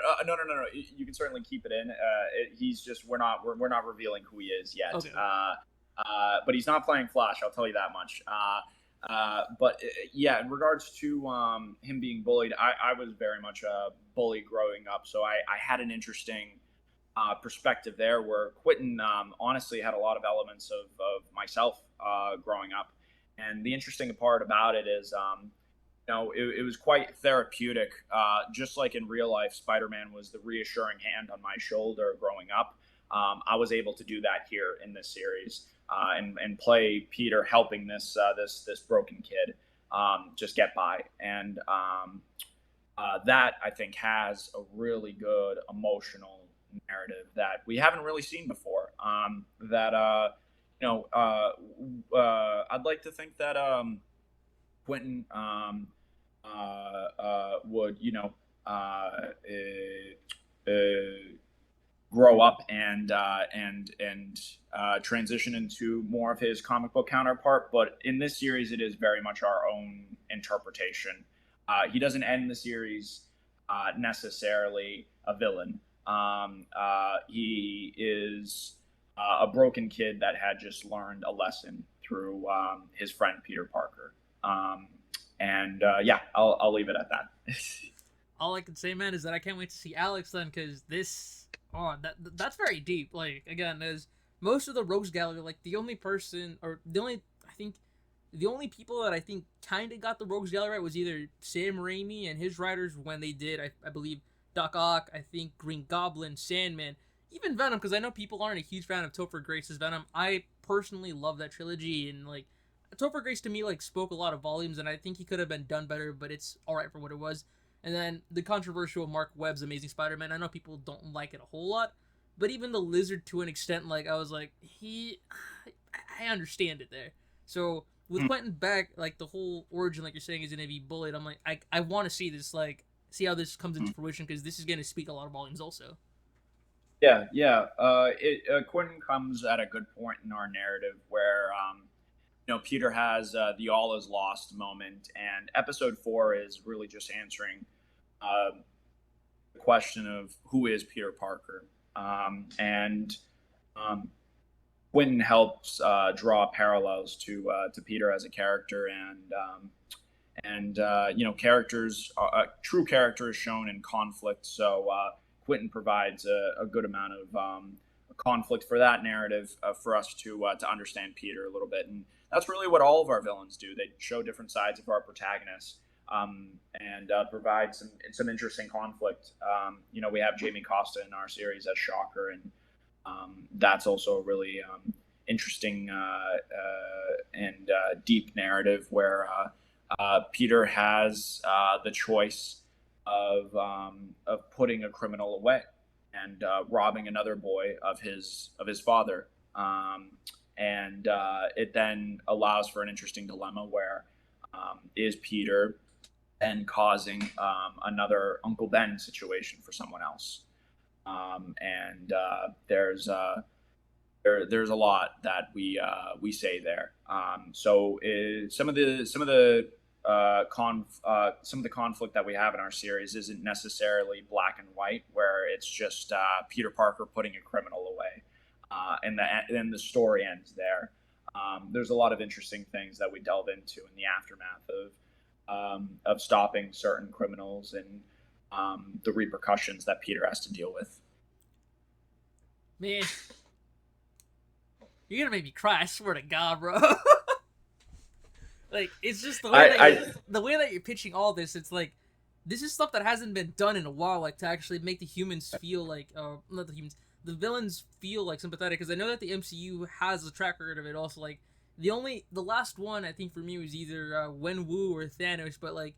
You can certainly keep it in. He's just we're not revealing who he is yet. Okay. But he's not playing Flash. I'll tell you that much. But yeah, in regards to him being bullied, I was very much a bully growing up, so I had an interesting perspective there, where Quentin honestly had a lot of elements of myself growing up. And the interesting part about it is, it was quite therapeutic. Just like in real life, Spider-Man was the reassuring hand on my shoulder growing up. I was able to do that here in this series. And play Peter helping this broken kid just get by, and that I think has a really good emotional narrative that we haven't really seen before. I'd like to think that Quentin would grow up and transition into more of his comic book counterpart. But in this series, it is very much our own interpretation. He doesn't end the series necessarily a villain. He is a broken kid that had just learned a lesson through his friend Peter Parker. I'll leave it at that. All I can say, man, is that I can't wait to see Alex then, because that's very deep. Like, again, as most of the Rogues Gallery, like the only people that I think kind of got the Rogues Gallery right was either Sam Raimi and his writers when they did, I believe, Doc Ock, I think Green Goblin, Sandman, even Venom, because I know people aren't a huge fan of Topher Grace's Venom. I personally love that trilogy, and like Topher Grace to me like spoke a lot of volumes, and I think he could have been done better, but it's all right for what it was. And then the controversial Mark Webb's Amazing Spider-Man. I know people don't like it a whole lot, but even the Lizard, to an extent, like I was like, I understand it there. So with Quentin Beck, like the whole origin, like you're saying, is gonna be bullied. I'm like, I want to see this, like, see how this comes into fruition, because this is gonna speak a lot of volumes, also. Yeah. Quentin comes at a good point in our narrative where, Peter has the all is lost moment, and episode 4 is really just answering the question of who is Peter Parker. Quentin helps draw parallels to Peter as a character, and true characters shown in conflict. So Quentin provides a good amount of conflict for that narrative for us to understand Peter a little bit, and that's really what all of our villains do. They show different sides of our protagonists. and provide some interesting conflict. We have Jamie Costa in our series as Shocker, and that's also a really interesting and deep narrative where Peter has the choice of putting a criminal away and robbing another boy of his father, and it then allows for an interesting dilemma where is Peter then causing another Uncle Ben situation for someone else, and there's a lot that we say there. So some of the conflict that we have in our series isn't necessarily black and white, where it's just Peter Parker putting a criminal away, and then the story ends there. There's a lot of interesting things that we delve into in the aftermath of stopping certain criminals and the repercussions that Peter has to deal with. Man, you're gonna make me cry. I swear to God, bro. Like, it's just the way that you're pitching all this. It's like, this is stuff that hasn't been done in a while. Like, to actually make the humans feel like, not the humans, the villains feel like sympathetic. Because I know that the MCU has a track record of it. Also, like, the last one I think for me was either Wenwu or Thanos. But like,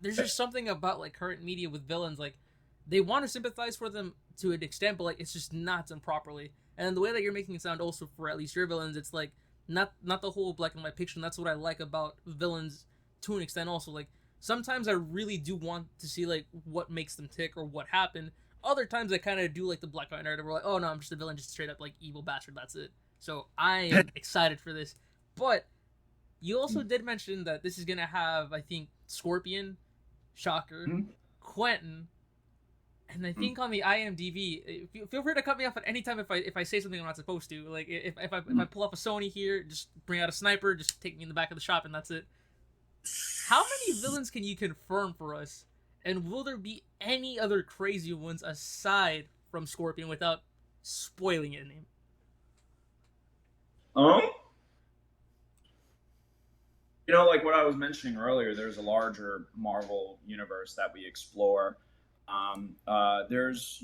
there's just something about like current media with villains. Like, they want to sympathize for them to an extent, but like, it's just not done properly. And the way that you're making it sound also for at least your villains, it's like not the whole black and white picture. And that's what I like about villains to an extent. Also, like, sometimes I really do want to see like what makes them tick or what happened. Other times I kind of do like the black and white narrative. Where like, oh no, I'm just a villain, just straight up like evil bastard. That's it. So I am excited for this. But you also did mention that this is gonna have, I think, Scorpion, Shocker, Quentin. And I think on the IMDb, feel free to cut me off at any time if I say something I'm not supposed to. Like, if I pull up a Sony here, just bring out a sniper, just take me in the back of the shop, and that's it. How many villains can you confirm for us? And will there be any other crazy ones aside from Scorpion without spoiling any? Like what I was mentioning earlier, there's a larger Marvel universe that we explore. There's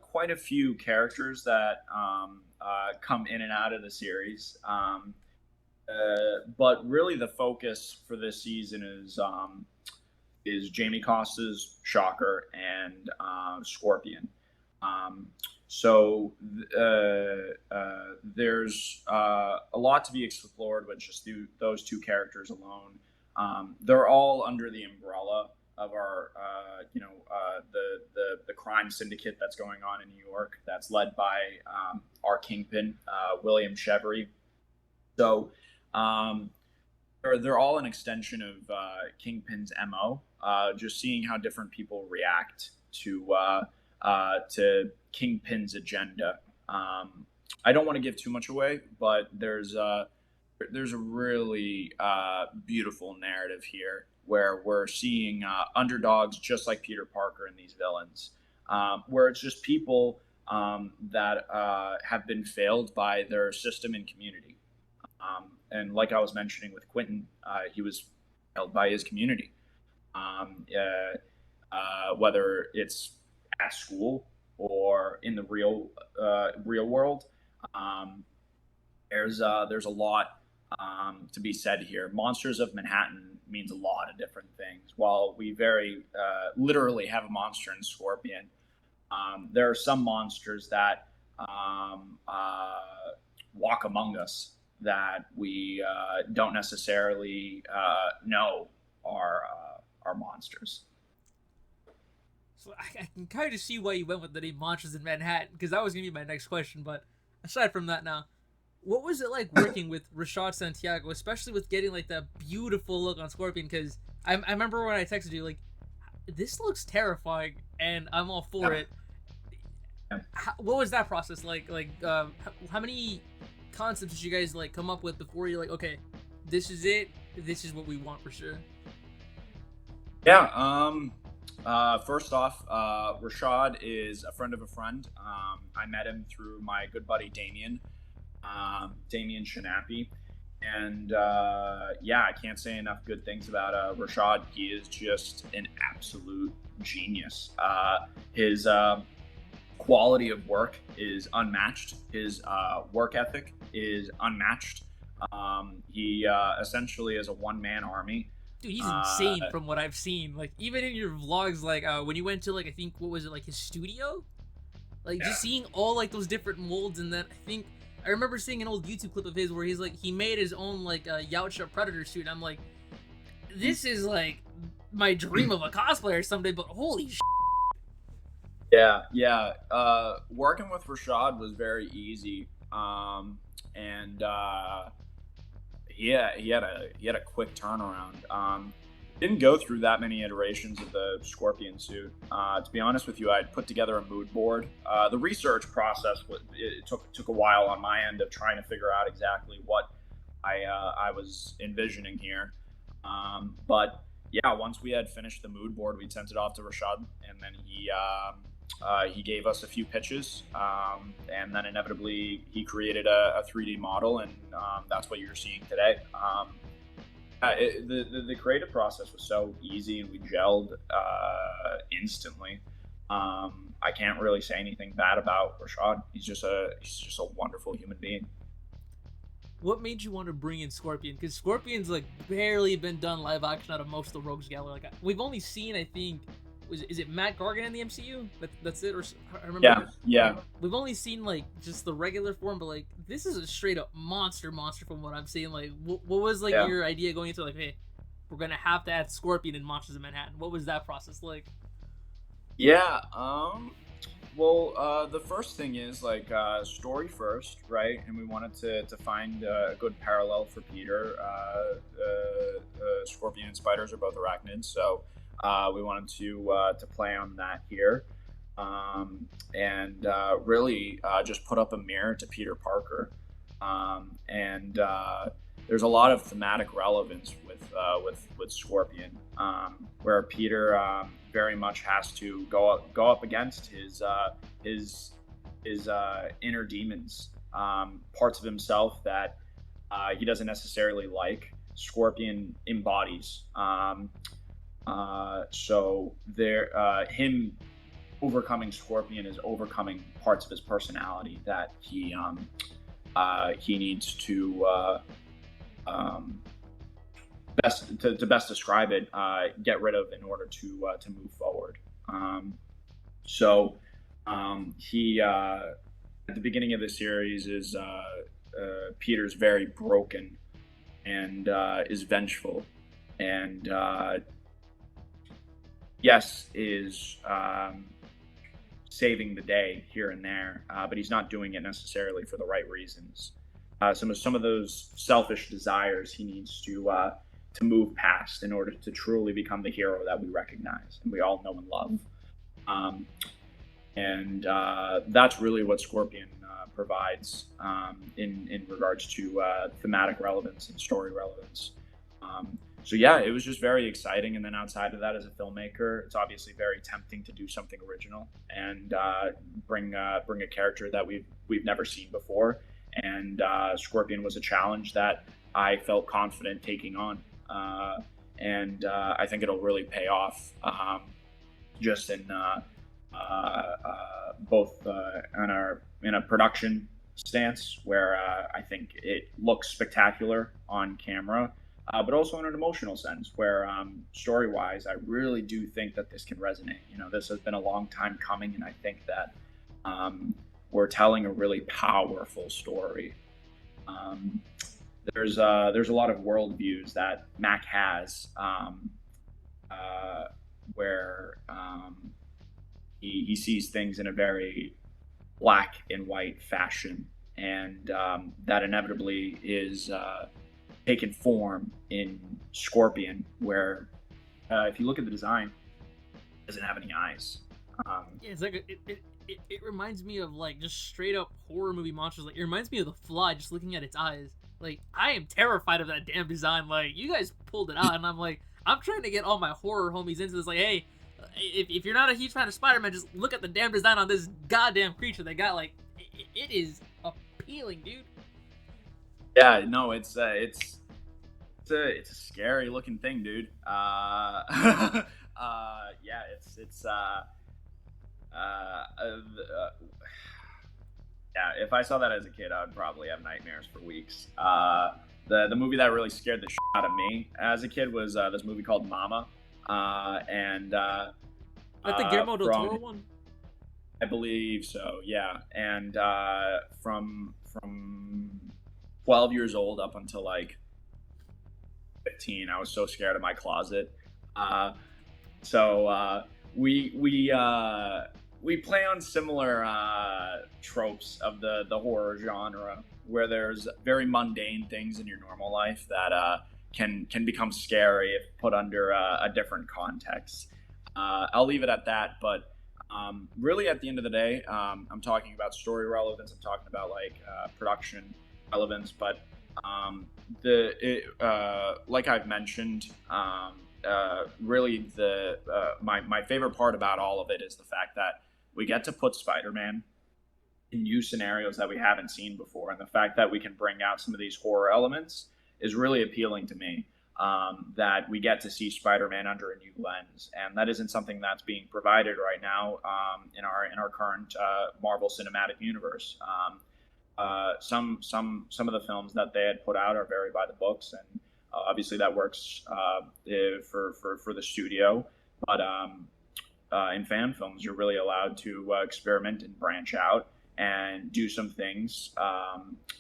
quite a few characters that come in and out of the series, but really the focus for this season is Jamie Costa's Shocker and Scorpion. So there's a lot to be explored with just those two characters alone. They're all under the umbrella of our, the crime syndicate that's going on in New York, that's led by our kingpin, William Chevry. So they're all an extension of Kingpin's MO. Just seeing how different people react to Kingpin's agenda. I don't want to give too much away, but there's a really beautiful narrative here where we're seeing underdogs just like Peter Parker and these villains, where it's just people that have been failed by their system and community. And like I was mentioning with Quentin, he was failed by his community, whether it's at school or in the real world. There's a lot to be said here. Monsters of Manhattan means a lot of different things. While we very literally have a monster in Scorpion, there are some monsters that walk among us that we don't necessarily know are monsters. So I can kind of see why you went with the name Monsters in Manhattan, because that was going to be my next question. But aside from that now, what was it like working with Rashad Santiago, especially with getting like that beautiful look on Scorpion? Because I remember when I texted you, like, this looks terrifying, and I'm all for it. What was that process like? Like, how many concepts did you guys like come up with before you're like, okay, this is it, this is what we want for sure? Yeah. First off, Rashad is a friend of a friend. I met him through my good buddy Damien Shanapi. And yeah, I can't say enough good things about Rashad. He is just an absolute genius. His quality of work is unmatched. His work ethic is unmatched. He essentially is a one-man army. Dude, he's insane from what I've seen. Like, even in your vlogs, like, when you went to, like, I think, what was it, like, his studio? Like, just seeing all, like, those different molds, and then I remember seeing an old YouTube clip of his where he's, like, he made his own, like, Yautja Predator suit, and I'm like, this is, like, my dream of a cosplayer someday, but holy sh**. Yeah. Working with Rashad was very easy. And he had a quick turnaround. Didn't go through that many iterations of the Scorpion suit. To be honest with you, I'd put together a mood board. The research process took a while on my end of trying to figure out exactly what I was envisioning here. But yeah, once we had finished the mood board, we'd sent it off to Rashad, and then he gave us a few pitches, and then inevitably he created a 3D model, and that's what you're seeing today. The creative process was so easy, and we gelled instantly. I can't really say anything bad about Rashad. He's just a wonderful human being. What made you want to bring in Scorpion? Because Scorpion's, like, barely been done live action out of most of the Rogues Gallery. Like, we've only seen, I think, is it Matt Gargan in the MCU? That's it, or I remember. Yeah. We've only seen, like, just the regular form, but, like, this is a straight up monster from what I'm seeing. Like, what was, like, your idea going into, like, hey, we're gonna have to add Scorpion in Monsters of Manhattan? What was that process like? Yeah. Well, the first thing is, like, story first, right? And we wanted to find a good parallel for Peter. Scorpion and spiders are both arachnids, so we wanted to play on that here, and really just put up a mirror to Peter Parker, and there's a lot of thematic relevance with Scorpion, where Peter very much has to go up against his inner demons, parts of himself that he doesn't necessarily like. Scorpion embodies. So him overcoming Scorpion is overcoming parts of his personality that he needs to best describe it, get rid of in order to move forward. He at the beginning of the series is Peter's very broken and is vengeful, and is saving the day here and there, but he's not doing it necessarily for the right reasons. Some of those selfish desires he needs to move past in order to truly become the hero that we recognize and we all know and love. That's really what Scorpion provides in regards to thematic relevance and story relevance. So yeah, it was just very exciting. And then outside of that, as a filmmaker, it's obviously very tempting to do something original and bring a character that we've never seen before. And Scorpion was a challenge that I felt confident taking on. I think it'll really pay off, just in both in a production stance where I think it looks spectacular on camera, but also in an emotional sense where story-wise, I really do think that this can resonate. You know, this has been a long time coming, and I think that we're telling a really powerful story. There's a lot of worldviews that Mac has, where he sees things in a very black and white fashion, and that inevitably is taken form in Scorpion, where if you look at the design, it doesn't have any eyes. Yeah, it's like it reminds me of, like, just straight up horror movie monsters. Like, it reminds me of The Fly, just looking at its eyes. Like, I am terrified of that damn design. Like, you guys pulled it out, and I'm like, I'm trying to get all my horror homies into this. Like, hey, if you're not a huge fan of Spider-Man, just look at the damn design on this goddamn creature they got. Like, it is appealing, dude. Yeah, no, it's a scary looking thing, dude. Yeah, it's yeah. If I saw that as a kid, I would probably have nightmares for weeks. The movie that really scared the shit out of me as a kid was this movie called Mama, and That the Guillermo del from Toro one? I believe so, yeah. And from 12 years old up until like 15, I was so scared of my closet. Uh, so we play on similar tropes of the horror genre, where there's very mundane things in your normal life that can become scary if put under a different context. I'll leave it at that, but really at the end of the day, I'm talking about story relevance. I'm talking about like production relevance, but like I've mentioned, really my favorite part about all of it is the fact that we get to put Spider-Man in new scenarios that we haven't seen before, and the fact that we can bring out some of these horror elements is really appealing to me. That we get to see Spider-Man under a new lens, and that isn't something that's being provided right now in our current Marvel Cinematic Universe. Some of the films that they had put out are very by the books, and obviously that works for the studio. But in fan films, you're really allowed to experiment and branch out and do some things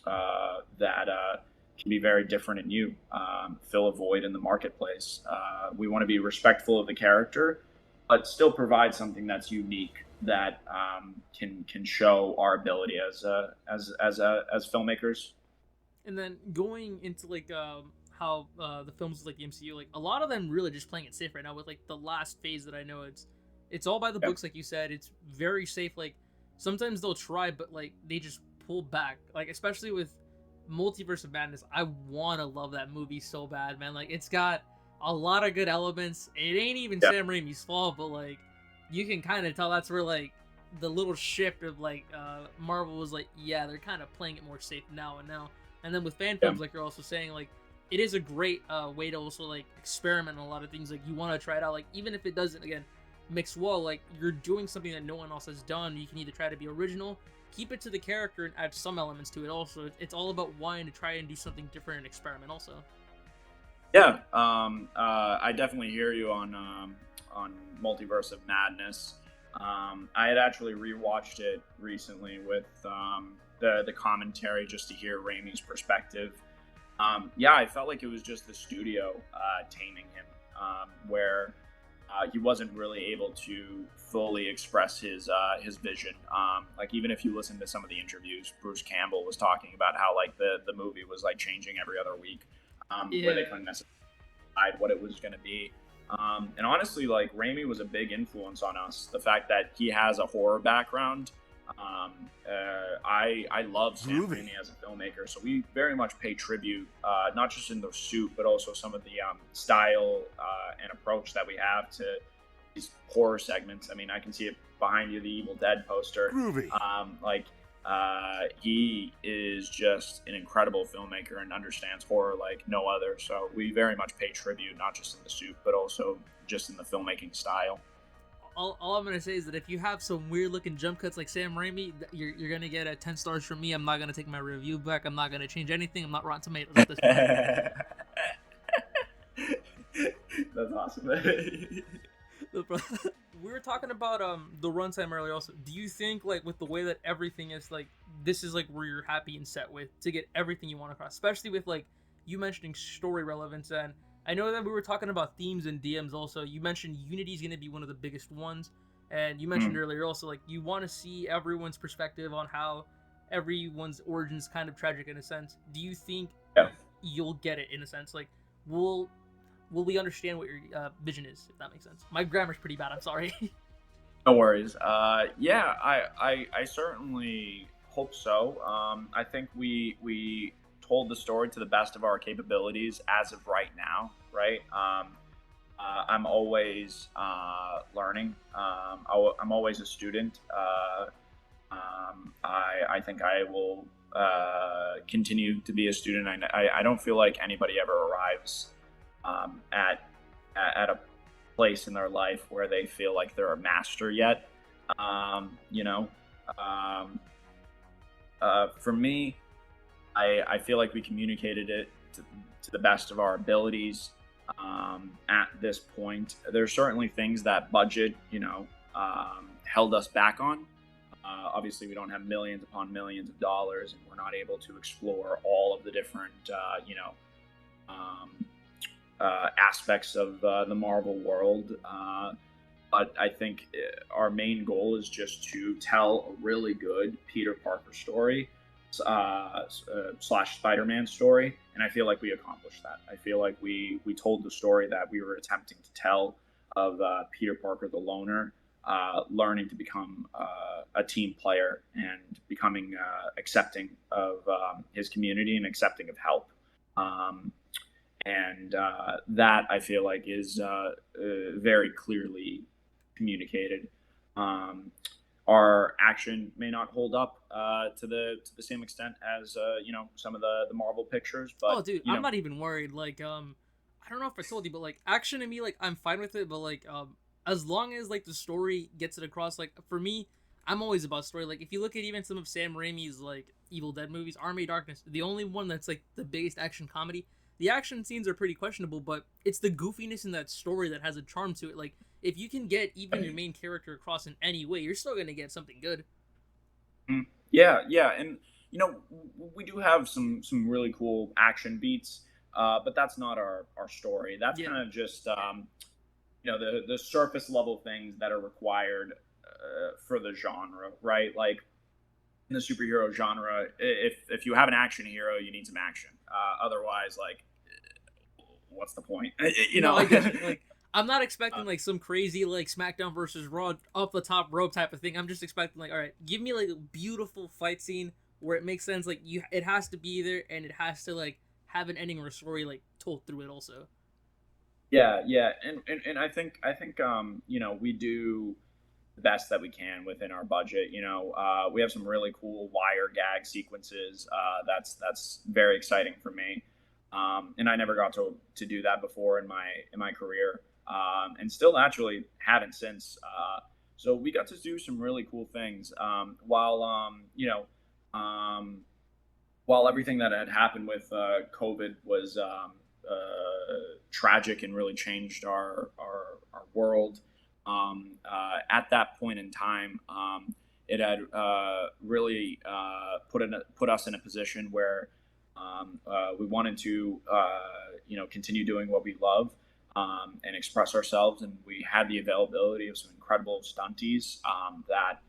that can be very different and new, fill a void in the marketplace. We want to be respectful of the character, but still provide something that's unique that can show our ability as filmmakers. And then going into like how the films like the MCU, like a lot of them really just playing it safe right now with like the last phase that I know it's all by the books, like you said. It's very safe. Like sometimes they'll try, but like they just pull back. Like especially with Multiverse of Madness, I wanna love that movie so bad, man. Like it's got a lot of good elements. It ain't even Sam Raimi's fault, but like you can kind of tell that's where like the little shift of like Marvel was like, yeah, they're kind of playing it more safe now. And then with fan films, like you're also saying, like it is a great way to also like experiment on a lot of things. Like you want to try it out, like even if it doesn't again mix well, like you're doing something that no one else has done. You can either try to be original, keep it to the character, and add some elements to it. Also, it's all about wanting to try and do something different and experiment. Also, yeah, I definitely hear you on Multiverse of Madness. I had actually rewatched it recently with the commentary just to hear Raimi's perspective. Yeah, I felt like it was just the studio taming him, where he wasn't really able to fully express his vision. Like even if you listen to some of the interviews, Bruce Campbell was talking about how like the movie was like changing every other week, where they couldn't necessarily decide what it was going to be. And honestly, like Raimi was a big influence on us. The fact that he has a horror background, I love Sam Raimi as a filmmaker, so we very much pay tribute, not just in the suit, but also some of the style and approach that we have to these horror segments. I mean, I can see it behind you, the Evil Dead poster. He is just an incredible filmmaker and understands horror like no other. So we very much pay tribute, not just in the suit, but also just in the filmmaking style. all I'm gonna say is that if you have some weird looking jump cuts like Sam Raimi, you're gonna get a 10 stars from me. I'm not gonna take my review back. I'm not gonna change anything. I'm not Rotten Tomatoes at this point. That's awesome. We were talking about the runtime earlier. Also, do you think like with the way that everything is, like this is like where you're happy and set with to get everything you want across, especially with like you mentioning story relevance? And I know that we were talking about themes and DMs also. You mentioned Unity is going to be one of the biggest ones, and you mentioned earlier also like you want to see everyone's perspective on how everyone's origins kind of tragic in a sense. Do you think you'll get it in a sense? Like will we understand what your vision is, if that makes sense? My grammar's pretty bad. I'm sorry. No worries. Yeah, I certainly hope so. I think we told the story to the best of our capabilities as of right now, right? I'm always learning. I'm always a student. I think I will continue to be a student. I don't feel like anybody ever arrives at a place in their life where they feel like they're a master yet. For me, I feel like we communicated it to the best of our abilities. At this point, there's certainly things that budget, held us back on. Obviously, we don't have millions upon millions of dollars, and we're not able to explore all of the different, aspects of the Marvel world. But I think our main goal is just to tell a really good Peter Parker story slash Spider-Man story, and I feel like we accomplished that. I feel like we told the story that we were attempting to tell of Peter Parker the loner, learning to become a team player and becoming accepting of his community and accepting of help. And that I feel like is very clearly communicated. Our action may not hold up to the same extent as some of the Marvel pictures, but oh, dude, I'm not even worried. Like, I don't know if I told you, but like action to me, like I'm fine with it. But like, as long as like the story gets it across, like for me, I'm always about story. Like if you look at even some of Sam Raimi's like Evil Dead movies, Army of Darkness, the only one that's like the biggest action comedy. The action scenes are pretty questionable, but it's the goofiness in that story that has a charm to it. Like, if you can get even your main character across in any way, you're still going to get something good. Yeah. And, we do have some really cool action beats, but that's not our story. That's kind of just, the surface level things that are required for the genre, right? Like, in the superhero genre, if you have an action hero, you need some action. Otherwise, like, what's the point? No, I guess, like, I'm not expecting like some crazy like SmackDown versus Raw off the top rope type of thing. I'm just expecting like, all right, give me like a beautiful fight scene where it makes sense. Like it has to be there, and it has to like have an ending or a story like told through it also. Yeah, and I think we do the best that we can within our budget. We have some really cool wire gag sequences. That's very exciting for me. And I never got to do that before in my career, and still actually haven't since. So we got to do some really cool things while everything that had happened with COVID was tragic and really changed our world. At that point in time, it had really put us in a position where we wanted to continue doing what we love and express ourselves, and we had the availability of some incredible stunties that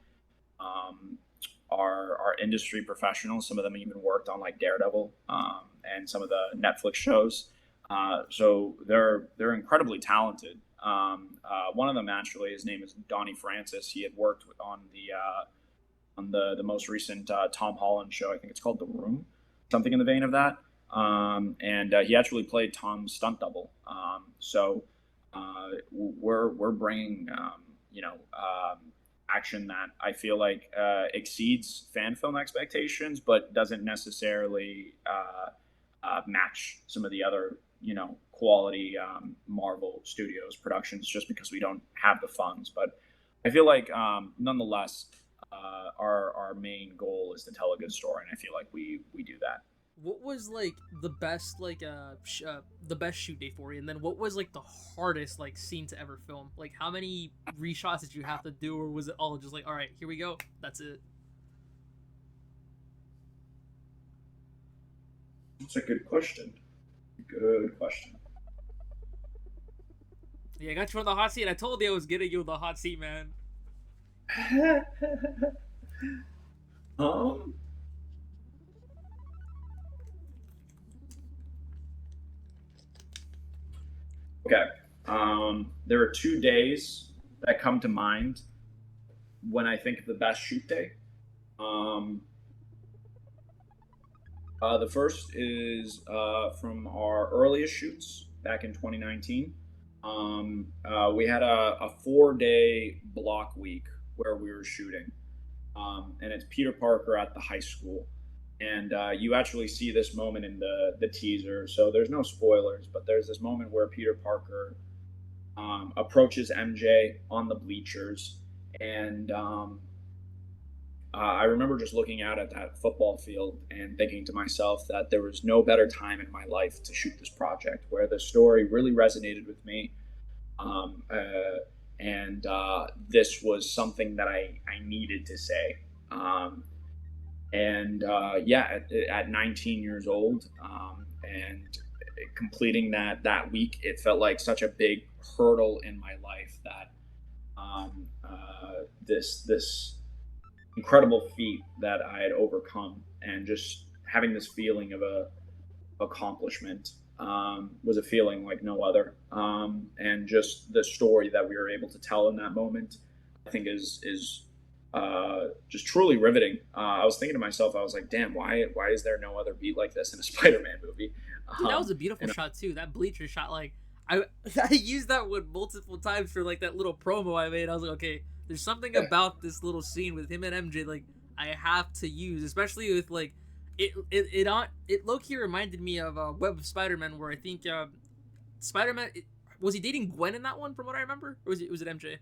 are industry professionals. Some of them even worked on like Daredevil and some of the Netflix shows. So they're incredibly talented. One of them, actually, his name is Donnie Francis. He had worked on the most recent Tom Holland show. I think it's called The Room, something in the vein of that. And he actually played Tom's stunt double. So we're bringing action that I feel like exceeds fan film expectations, but doesn't necessarily match some of the other quality Marvel Studios productions, just because we don't have the funds. But I feel like nonetheless, our main goal is to tell a good story, and I feel like we do that. What was like the best like the best shoot day for you, and then what was like the hardest like scene to ever film? Like how many reshots did you have to do, or was it all just like, all right, here we go, that's it? That's a good question. Good question. Yeah, I got you on the hot seat. I told you I was getting you on the hot seat, man. Okay. There are 2 days that come to mind when I think of the best shoot day. The first is from our earliest shoots back in 2019. We had a 4-day block week where we were shooting, and it's Peter Parker at the high school. And you actually see this moment in the teaser. So there's no spoilers, but there's this moment where Peter Parker approaches MJ on the bleachers. And I remember just looking out at that football field and thinking to myself that there was no better time in my life to shoot this project, where the story really resonated with me. And this was something that I needed to say. At 19 years old, and completing that week, it felt like such a big hurdle in my life that this incredible feat that I had overcome, and just having this feeling of accomplishment was a feeling like no other. And just the story that we were able to tell in that moment, I think is just truly riveting. I was thinking to myself, I was like, damn, why is there no other beat like this in a Spider-Man movie? That was a beautiful shot too. That bleacher shot, like I used that one multiple times for like that little promo I made. I was like, okay, there's something about this little scene with him and MJ like I have to use, especially with like it low-key reminded me of Web of Spider-Man, where I think Spider-Man was he dating Gwen in that one from what I remember, or was it MJ?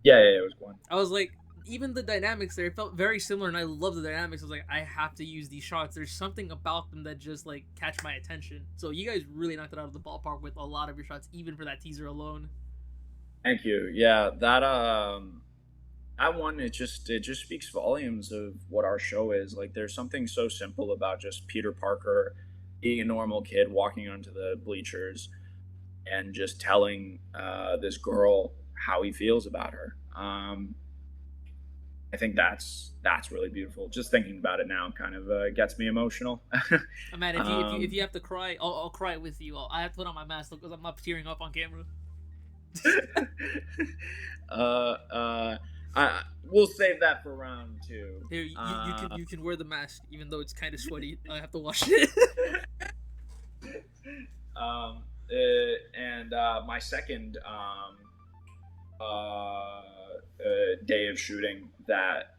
Yeah, it was Gwen. I was like, even the dynamics there, it felt very similar, and I love the dynamics. I was like, I have to use these shots. There's something about them that just like catch my attention. So you guys really knocked it out of the ballpark with a lot of your shots, even for that teaser alone. Thank you. Yeah, that one, it just speaks volumes of what our show is. Like, there's something so simple about just Peter Parker being a normal kid walking onto the bleachers and just telling this girl how he feels about her. I think that's really beautiful. Just thinking about it now kind of gets me emotional. Man, if you have to cry, I'll cry with you. I have to put on my mask because I'm not tearing up on camera. We'll save that for round two. Here, you can wear the mask even though it's kind of sweaty. I have to wash it. My second day of shooting that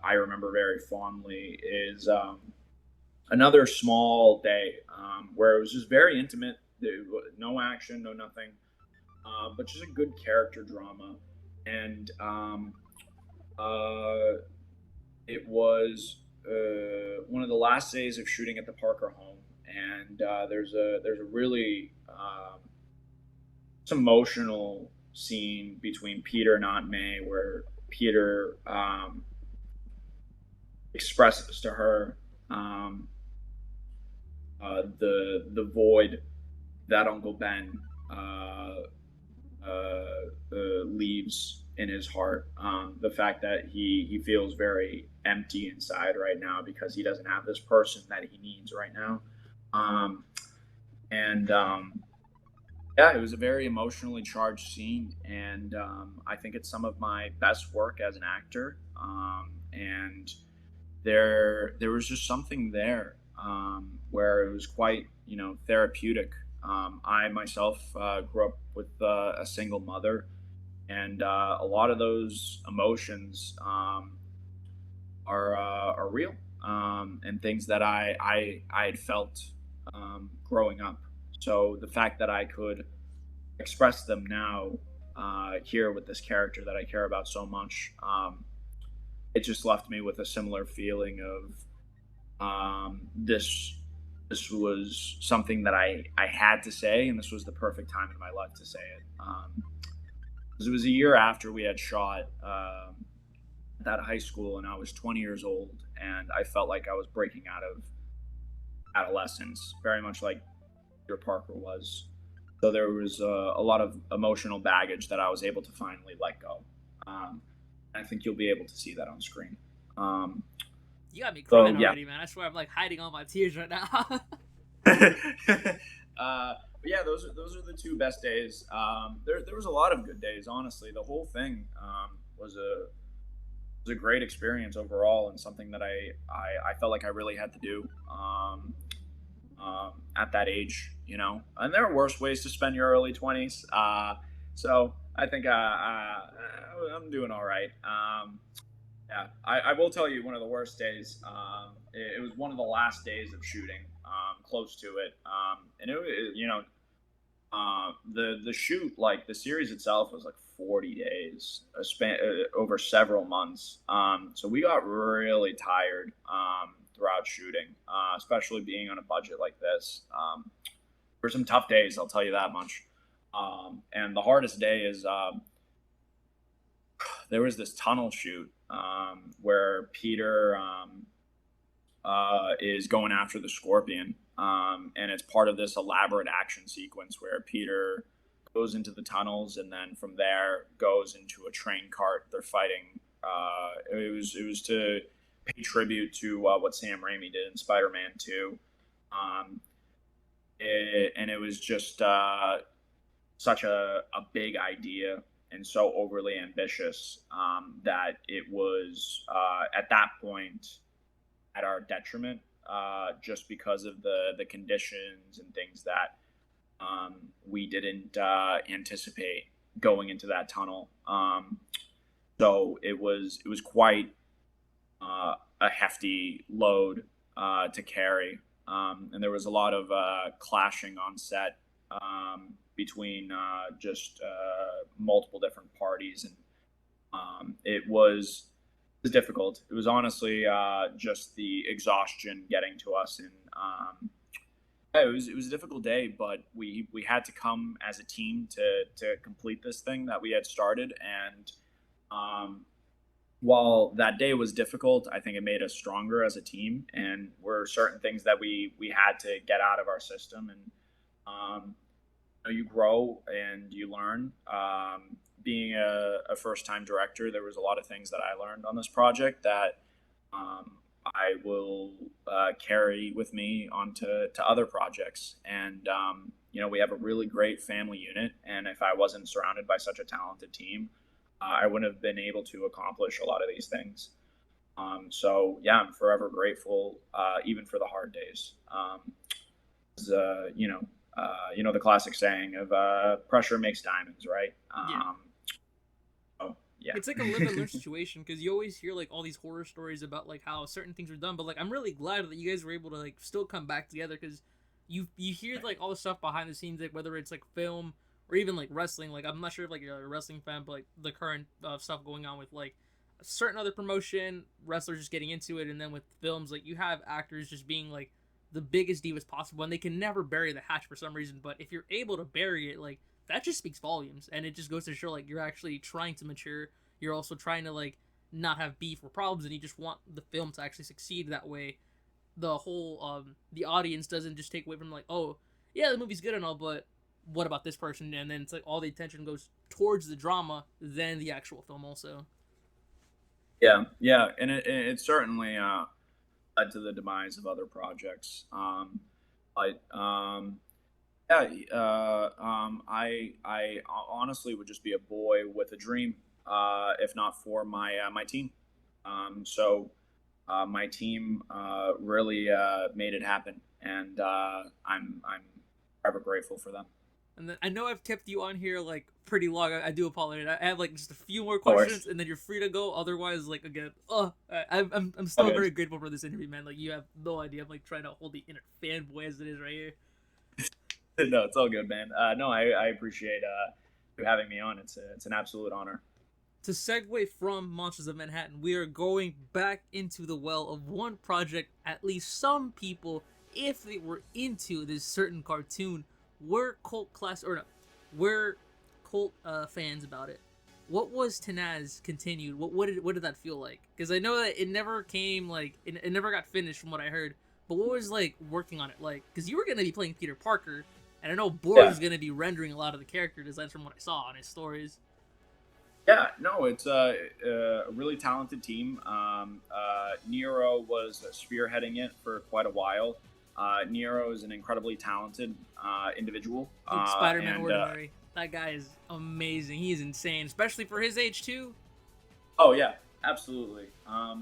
I remember very fondly is another small day where it was just very intimate. No action, no nothing, but just a good character drama. And it was one of the last days of shooting at the Parker home, and there's a really some emotional scene between Peter and Aunt May, where Peter expresses to her the void that Uncle Ben leaves in his heart. The fact that he feels very empty inside right now because he doesn't have this person that he needs right now. Yeah, it was a very emotionally charged scene, and I think it's some of my best work as an actor. And there was just something there where it was quite, therapeutic. I myself grew up with a single mother, and a lot of those emotions are real, and things that I had felt growing up. So the fact that I could express them now here with this character that I care about so much, it just left me with a similar feeling of this was something that I had to say, and this was the perfect time in my life to say it. It was a year after we had shot that high school, and I was 20 years old, and I felt like I was breaking out of adolescence, very much like Peter Parker was. So there was a lot of emotional baggage that I was able to finally let go. I think you'll be able to see that on screen. You got me crying already, man. I swear I'm like hiding all my tears right now. Yeah, those are the two best days. There was a lot of good days, honestly. The whole thing was a great experience overall, and something that I felt like I really had to do at that age, And there are worse ways to spend your early 20s. So I think I'm doing all right. Yeah, I will tell you one of the worst days. It was one of the last days of shooting, close to it, and the shoot, like the series itself, was like 40 days, over several months. So we got really tired throughout shooting, especially being on a budget like this. There were some tough days, I'll tell you that much. And the hardest day is there was this tunnel shoot where Peter is going after the Scorpion. And it's part of this elaborate action sequence where Peter goes into the tunnels and then from there goes into a train cart. They're fighting. It was to pay tribute to what Sam Raimi did in Spider-Man 2. And it was just such a big idea and so overly ambitious that it was at that point at our detriment, just because of the conditions and things that we didn't anticipate going into that tunnel. So it was quite a hefty load to carry, and there was a lot of clashing on set between just multiple different parties, and it was difficult. It was honestly just the exhaustion getting to us, and it was a difficult day. But we had to come as a team to complete this thing that we had started. And while that day was difficult, I think it made us stronger as a team. And were certain things that we had to get out of our system, and you grow and you learn. Being a first-time director, there was a lot of things that I learned on this project that I will carry with me onto other projects. And we have a really great family unit, and if I wasn't surrounded by such a talented team, I wouldn't have been able to accomplish a lot of these things. So yeah, I'm forever grateful, even for the hard days. The classic saying of pressure makes diamonds, right? Yeah. Yeah. It's like a live and learn situation, because you always hear like all these horror stories about like how certain things are done, but like I'm really glad that you guys were able to like still come back together, because you hear like all the stuff behind the scenes, like whether it's like film or even like wrestling. Like I'm not sure if like you're a wrestling fan, but like the current stuff going on with like a certain other promotion, wrestlers just getting into it, and then with films, like you have actors just being like the biggest divas possible, and they can never bury the hatch for some reason. But if you're able to bury it, like that just speaks volumes, and it just goes to show like you're actually trying to mature. You're also trying to like not have beef or problems, and you just want the film to actually succeed. That way the whole the audience doesn't just take away from like, oh yeah, the movie's good and all, but what about this person? And then it's like all the attention goes towards the drama than the actual film also. Yeah, and it certainly led to the demise of other projects. But I honestly would just be a boy with a dream, if not for my team. So my team really made it happen, and I'm ever grateful for them. And then I know I've kept you on here like pretty long. I do apologize. I have like just a few more questions, and then you're free to go. Otherwise, like again, I'm still very grateful for this interview, man. Like you have no idea. I'm like trying to hold the inner fanboy as it is right here. No, it's all good, man. No, I appreciate you having me on. It's an absolute honor. To segue from Monsters of Manhattan, we are going back into the well of one project at least some people, if they were into this certain cartoon, were cult fans about it. What was Tenaz continued? What did that feel like? Because I know that it never came it never got finished from what I heard. But what was like working on it like? Because you were gonna be playing Peter Parker, and I know Boris is gonna be rendering a lot of the character designs from what I saw on his stories. Yeah, no, it's a really talented team. Nero was spearheading it for quite a while. Nero is an incredibly talented individual. Spider-Man Ordinary. That guy is amazing. He is insane, especially for his age too. Oh yeah, absolutely. I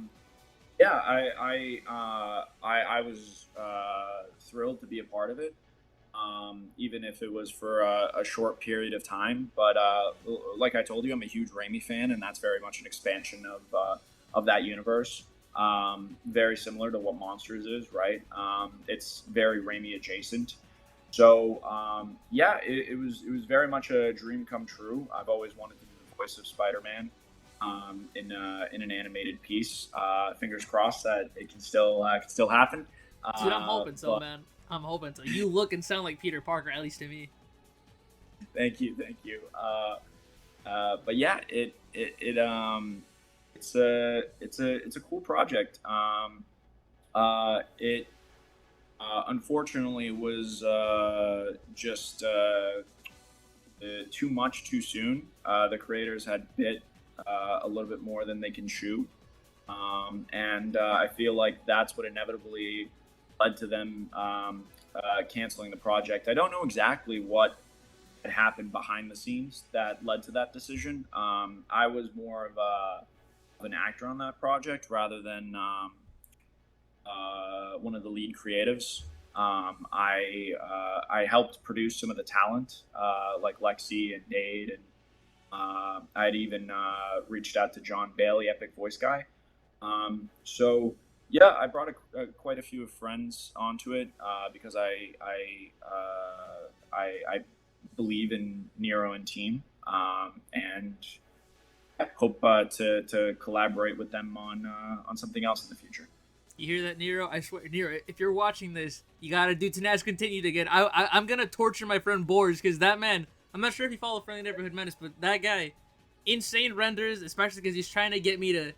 was thrilled to be a part of it, even if it was for a short period of time. But like I told you, I'm a huge Raimi fan, and that's very much an expansion that universe. Very similar to what Monsters is, right? It's very Raimi adjacent. So it was very much a dream come true. I've always wanted to do the voice of Spider-Man in an animated piece. Fingers crossed that it can still happen. Dude, I'm hoping so, man. I'm hoping so. You look and sound like Peter Parker, at least to me. Thank you. But yeah, it's a cool project. It unfortunately was just too much too soon. The creators had bit a little bit more than they can chew, and I feel like that's what inevitably led to them canceling the project. I don't know exactly what had happened behind the scenes that led to that decision. I was more of an actor on that project rather than one of the lead creatives. I helped produce some of the talent, like Lexi and Dade, and I had even reached out to John Bailey, Epic Voice Guy. So yeah, I brought quite a few friends onto it because I believe in Nero and team, and hope to collaborate with them on something else in the future. You hear that, Nero? I swear, Nero, if you're watching this, you gotta do Tenaz Continued again. I'm gonna torture my friend Boris, because that man, I'm not sure if you follow Friendly Neighborhood Menace, but that guy, insane renders, especially because he's trying to get me to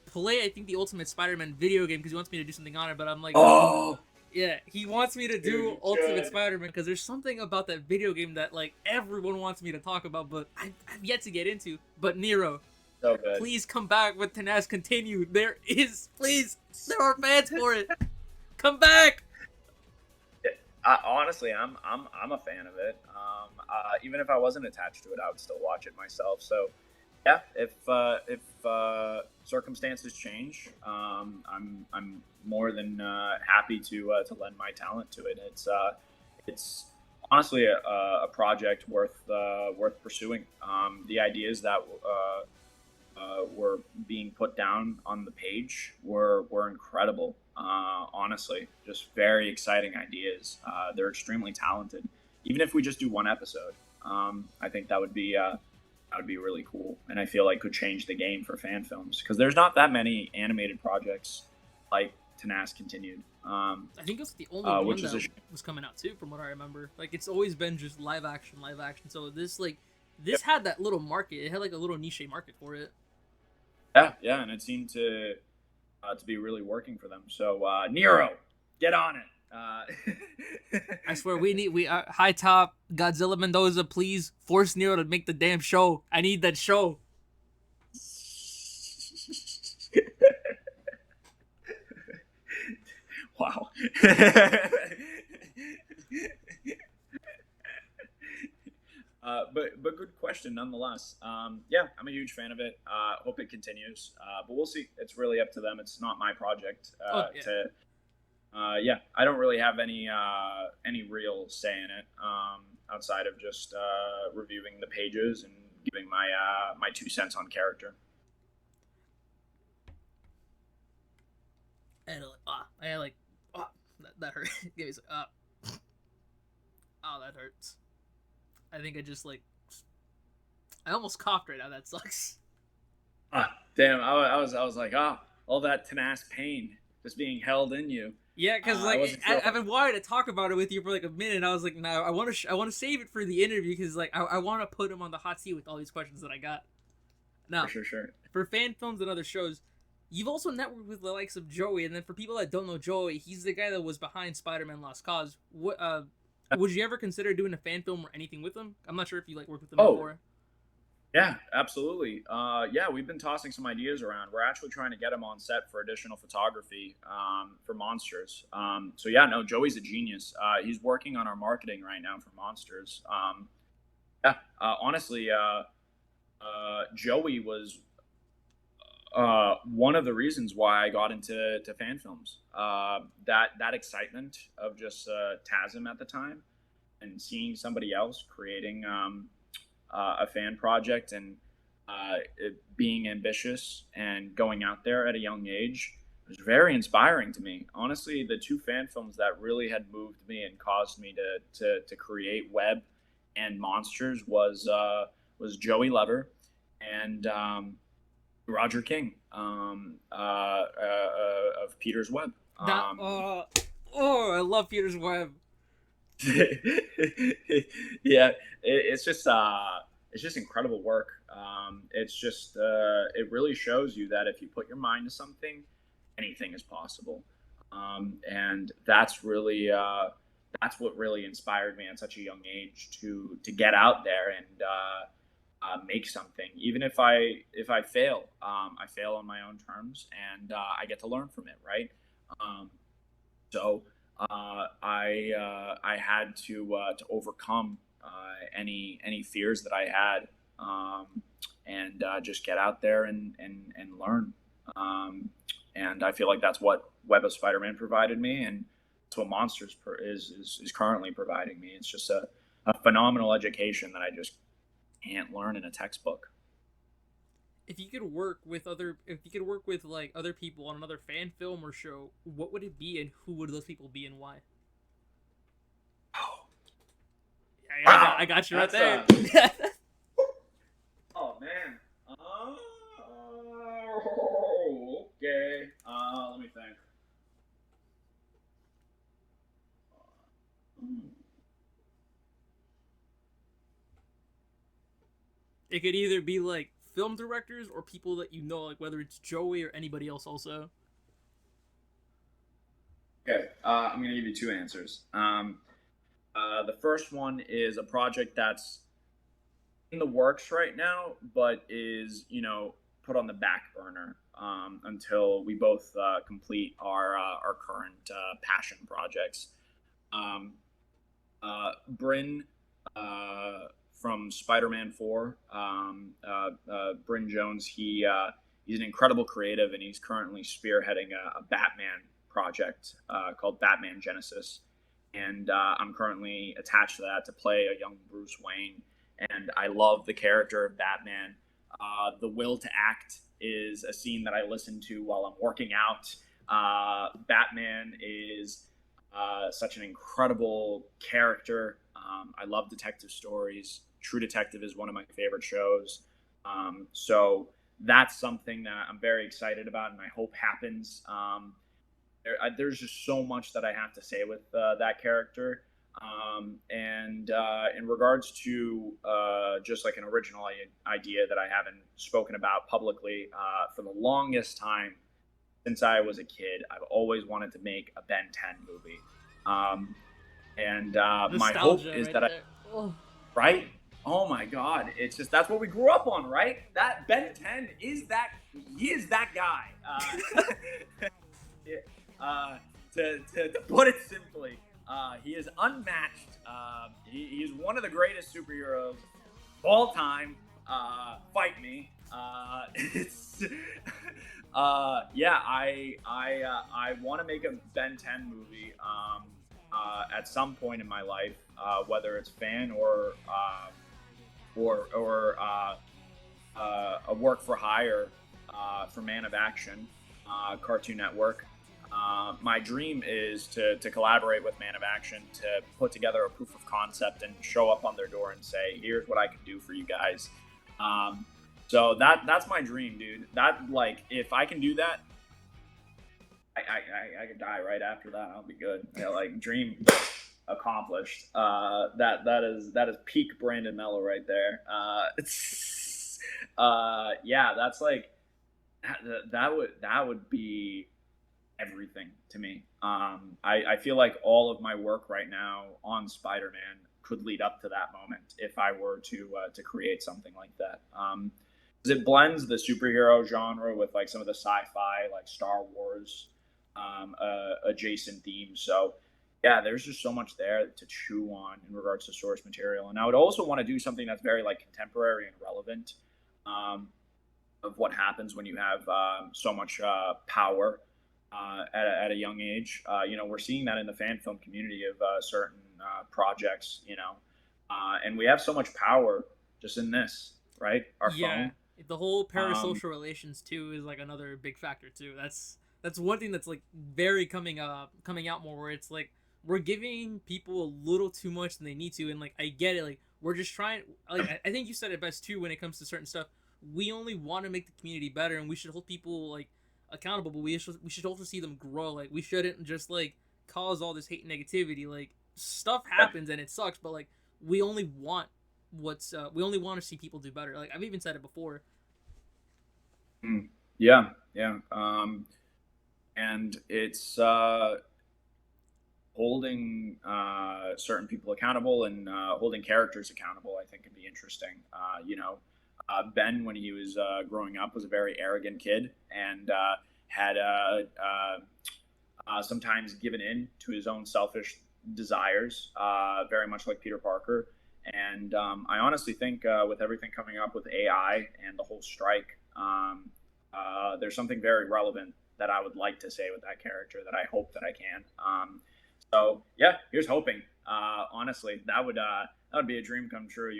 play, I think, the Ultimate Spider-Man video game, because he wants me to do something on it, but I'm like, oh, yeah, he wants me to do Ultimate Spider-Man, because there's something about that video game that, like, everyone wants me to talk about, but I've yet to get into. But Nero, so good. Please come back with Tenaz Continued. There are fans for it. Come back. Honestly, I'm a fan of it. Even if I wasn't attached to it, I would still watch it myself. So, yeah, if circumstances change, I'm more than happy to lend my talent to it. It's honestly a project worth pursuing. The ideas that were being put down on the page were incredible. Honestly, just very exciting ideas. They're extremely talented. Even if we just do one episode, I think that would be really cool, and I feel like could change the game for fan films, because there's not that many animated projects like Tenaz Continued. I think it's the only one that was coming out too, from what I remember. Like, it's always been just live action. So this had that little market. It had like a little niche market for it. Yeah, and it seemed to be really working for them. So Nero, get on it. I swear, we High Top, Godzilla Mendoza, please force Nero to make the damn show. I need that show. Wow. But good question nonetheless. Yeah, I'm a huge fan of it. Hope it continues. But we'll see. It's really up to them. It's not my project yeah, I don't really have any real say in it, outside of just reviewing the pages and giving my 2 cents on character. And that hurt. Give me oh, that hurts. I think I almost coughed right now. That sucks. Damn, I was like, all that Tenaz pain just being held in you. Yeah, because I've been wanting to talk about it with you for like a minute. And I was like, no, I want to save it for the interview, because like I want to put him on the hot seat with all these questions that I got. Now, for sure. For fan films and other shows, you've also networked with the likes of Joey, and then for people that don't know Joey, he's the guy that was behind Spider-Man Lost Cause. What would you ever consider doing a fan film or anything with him? I'm not sure if you worked with him before. Yeah, absolutely. Yeah, we've been tossing some ideas around. We're actually trying to get him on set for additional photography for Monsters. So yeah, no, Joey's a genius. He's working on our marketing right now for Monsters. Honestly, Joey was one of the reasons why I got into fan films. That excitement of just TASM at the time, and seeing somebody else creating a fan project, and being ambitious and going out there at a young age was very inspiring to me. Honestly, the two fan films that really had moved me and caused me to create web and monsters was Joey Lever and Roger King of Peter's Web. I love Peter's Web. Yeah, it's just incredible work. It really shows you that if you put your mind to something, anything is possible. And that's what really inspired me at such a young age to get out there and make something. Even if I fail, I fail on my own terms, and I get to learn from it, right? So I had to overcome any fears that I had, and just get out there and learn. And I feel like that's what Web of Spider-Man provided me, and that's what Monsters is currently providing me. It's just a phenomenal education that I just can't learn in a textbook. If you could work with like other people on another fan film or show, what would it be, and who would those people be, and why? Wow. I got you right there. Oh man. Okay. Let me think. It could either be like film directors or people that you know, like whether it's Joey or anybody else also. Okay, I'm gonna give you two answers. The first one is a project that's in the works right now, but is put on the back burner until we both complete our current passion projects. Bryn from Spider-Man 4, Bryn Jones. He's an incredible creative, and he's currently spearheading a Batman project called Batman Genesis. And I'm currently attached to that to play a young Bruce Wayne. And I love the character of Batman. The Will to Act is a scene that I listen to while I'm working out. Batman is such an incredible character. I love detective stories. True Detective is one of my favorite shows. So that's something that I'm very excited about, and I hope happens. There's just so much that I have to say with that character. And in regards to just like an original idea that I haven't spoken about publicly, for the longest time since I was a kid, I've always wanted to make a Ben 10 movie. My hope is that right? Oh my God. It's just, that's what we grew up on, right? That Ben 10 he is that guy. To put it simply, he is unmatched. He is one of the greatest superheroes of all time. Fight me. It's I want to make a Ben 10 movie at some point in my life, whether it's fan or a work for hire for Man of Action, Cartoon Network. My dream is to collaborate with Man of Action to put together a proof of concept and show up on their door and say, here's what I can do for you guys. So that's my dream, dude. That, like, if I can do that, I could die right after that. I'll be good. Like, dream accomplished. That is peak Brandon Melo right there. That's like that would be everything to me. I feel like all of my work right now on Spider-Man could lead up to that moment if I were to create something like that. Because it blends the superhero genre with like some of the sci-fi, like Star Wars adjacent themes. So yeah, there's just so much there to chew on in regards to source material. And I would also want to do something that's very like contemporary and relevant of what happens when you have so much power at a young age. We're seeing that in the fan film community of certain projects, and we have so much power just in this, right? Our phone. The whole parasocial relations too is like another big factor too. That's one thing that's like very coming out more, where it's like we're giving people a little too much than they need to, and like I get it, like we're just trying, like I think you said it best too when it comes to certain stuff. We only want to make the community better, and we should hold people like accountable, but we should also see them grow. Like we shouldn't just like cause all this hate and negativity. Like stuff happens and it sucks, but like we only want we only want to see people do better. Like I've even said it before. Yeah. And it's holding certain people accountable and holding characters accountable, I think, can be interesting. Ben, when he was growing up, was a very arrogant kid and had sometimes given in to his own selfish desires, very much like Peter Parker. And I honestly think with everything coming up with AI and the whole strike, there's something very relevant that I would like to say with that character that I hope that I can. So yeah, here's hoping. Honestly, that would be a dream come true.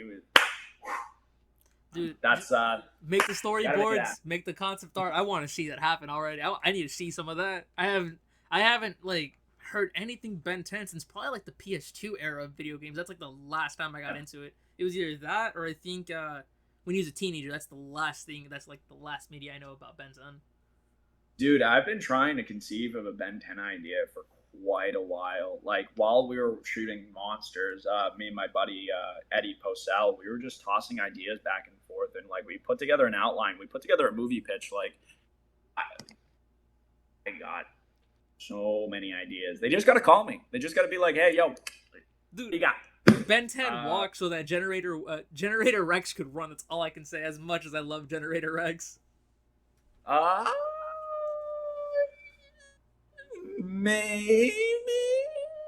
Dude, that's make the storyboards, make the concept art. I want to see that happen already. I need to see some of that. I haven't like heard anything Ben 10 since probably like the PS2 era of video games. That's like the last time I got into it. It was either that or I think when he was a teenager. That's the last thing. That's like the last media I know about Ben 10. Dude, I've been trying to conceive of a Ben 10 idea for quite a while. Like while we were shooting Monsters, me and my buddy Eddie Possehl, we were just tossing ideas back and forth, and like we put together an outline. We put together a movie pitch. Like I got so many ideas. They just gotta call me. They just gotta be like, hey, yo, dude, you got Ben 10 walk so that Generator Rex could run. That's all I can say. As much as I love Generator Rex. Maybe.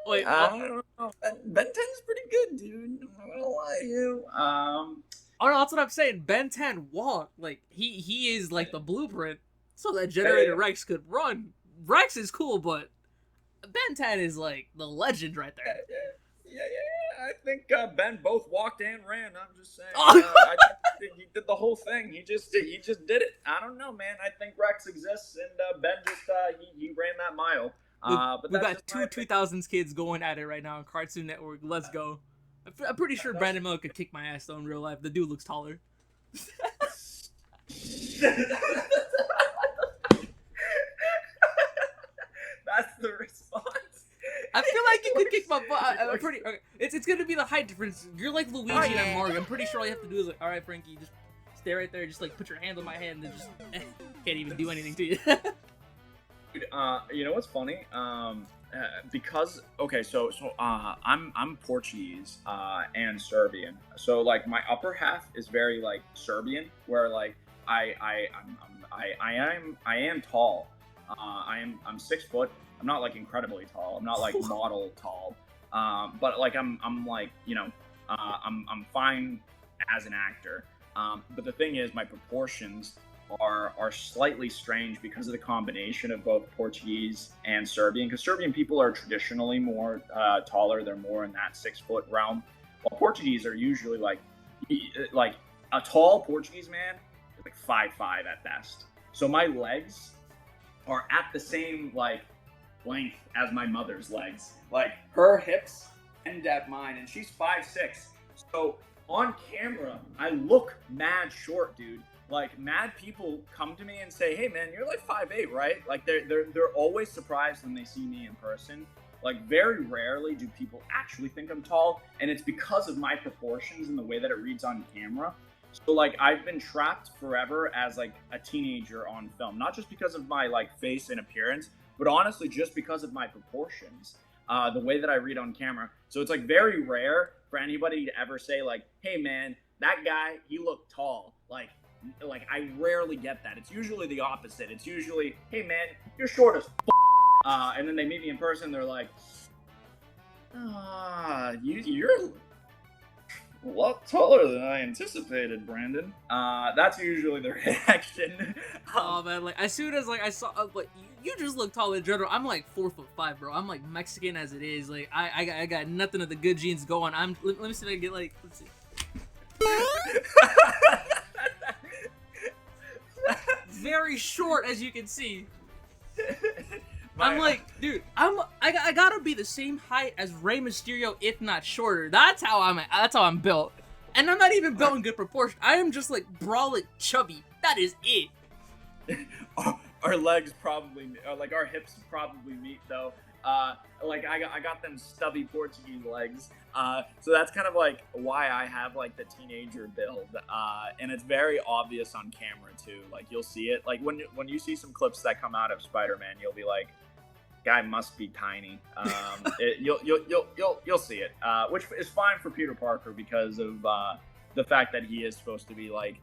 Wait, I don't know. Ben 10's pretty good, dude. I'm not gonna lie to you. Oh no, that's what I'm saying. Ben 10 walk like he is like the blueprint, so that Generator Rex could run. Rex is cool, but Ben 10 is like the legend right there. Yeah. I think Ben both walked and ran. I'm just saying. Oh. I think he did the whole thing. He just did it. I don't know, man. I think Rex exists, and Ben just he ran that mile. But we've got two 2000s kids going at it right now on Cartoon Network. Let's go. I'm pretty sure Brandon Melo could kick my ass though in real life. The dude looks taller. That's the response. I feel like you could kick my butt. Okay. It's gonna be the height difference. You're like Luigi and I'm Mario. I'm pretty sure all you have to do is like, all right, Frankie, just stay right there. Just like put your hand on my hand and just can't even do anything to you. Dude, you know what's funny? Because so I'm Portuguese and Serbian. So like my upper half is very like Serbian, where like I am tall. I'm 6 foot. I'm not like incredibly tall. I'm not like model tall. But like I'm like, I'm fine as an actor. But the thing is, my proportions are slightly strange because of the combination of both Portuguese and Serbian. Because Serbian people are traditionally more taller. They're more in that 6 foot realm. While Portuguese are usually like a tall Portuguese man is like 5'5" at best. So my legs are at the same like length as my mother's legs. Like her hips end at mine, and she's 5'6". So on camera, I look mad short, dude. Like mad people come to me and say, "Hey man, you're like 5'8", right?" Like they're always surprised when they see me in person. Like very rarely do people actually think I'm tall, and it's because of my proportions and the way that it reads on camera. So like I've been trapped forever as like a teenager on film, not just because of my like face and appearance, but honestly just because of my proportions, the way that I read on camera. So it's like very rare for anybody to ever say like, "Hey man, that guy, he looked tall." Like I rarely get that. It's usually the opposite. It's usually, "Hey man, you're short as f-." And then they meet me in person. They're like, you're a lot taller than I anticipated, Brandon." That's usually the reaction. Oh man, like as soon as like I saw like you just look tall in general. I'm like 4'5", bro. I'm like Mexican as it is. Like I got nothing of the good genes going. Let me see if I can get like, let's see. very short, as you can see. I'm like, dude, I gotta be the same height as Rey Mysterio, if not shorter. That's how I'm built. And I'm not even built in good proportion. I am just like brolic chubby. That is it. Our legs probably, like our hips probably meet though. Like I got them stubby Portuguese legs. So that's kind of like why I have like the teenager build. And it's very obvious on camera too. Like you'll see it. Like when you see some clips that come out of Spider-Man, you'll be like, guy must be tiny. You'll see it, which is fine for Peter Parker because of the fact that he is supposed to be like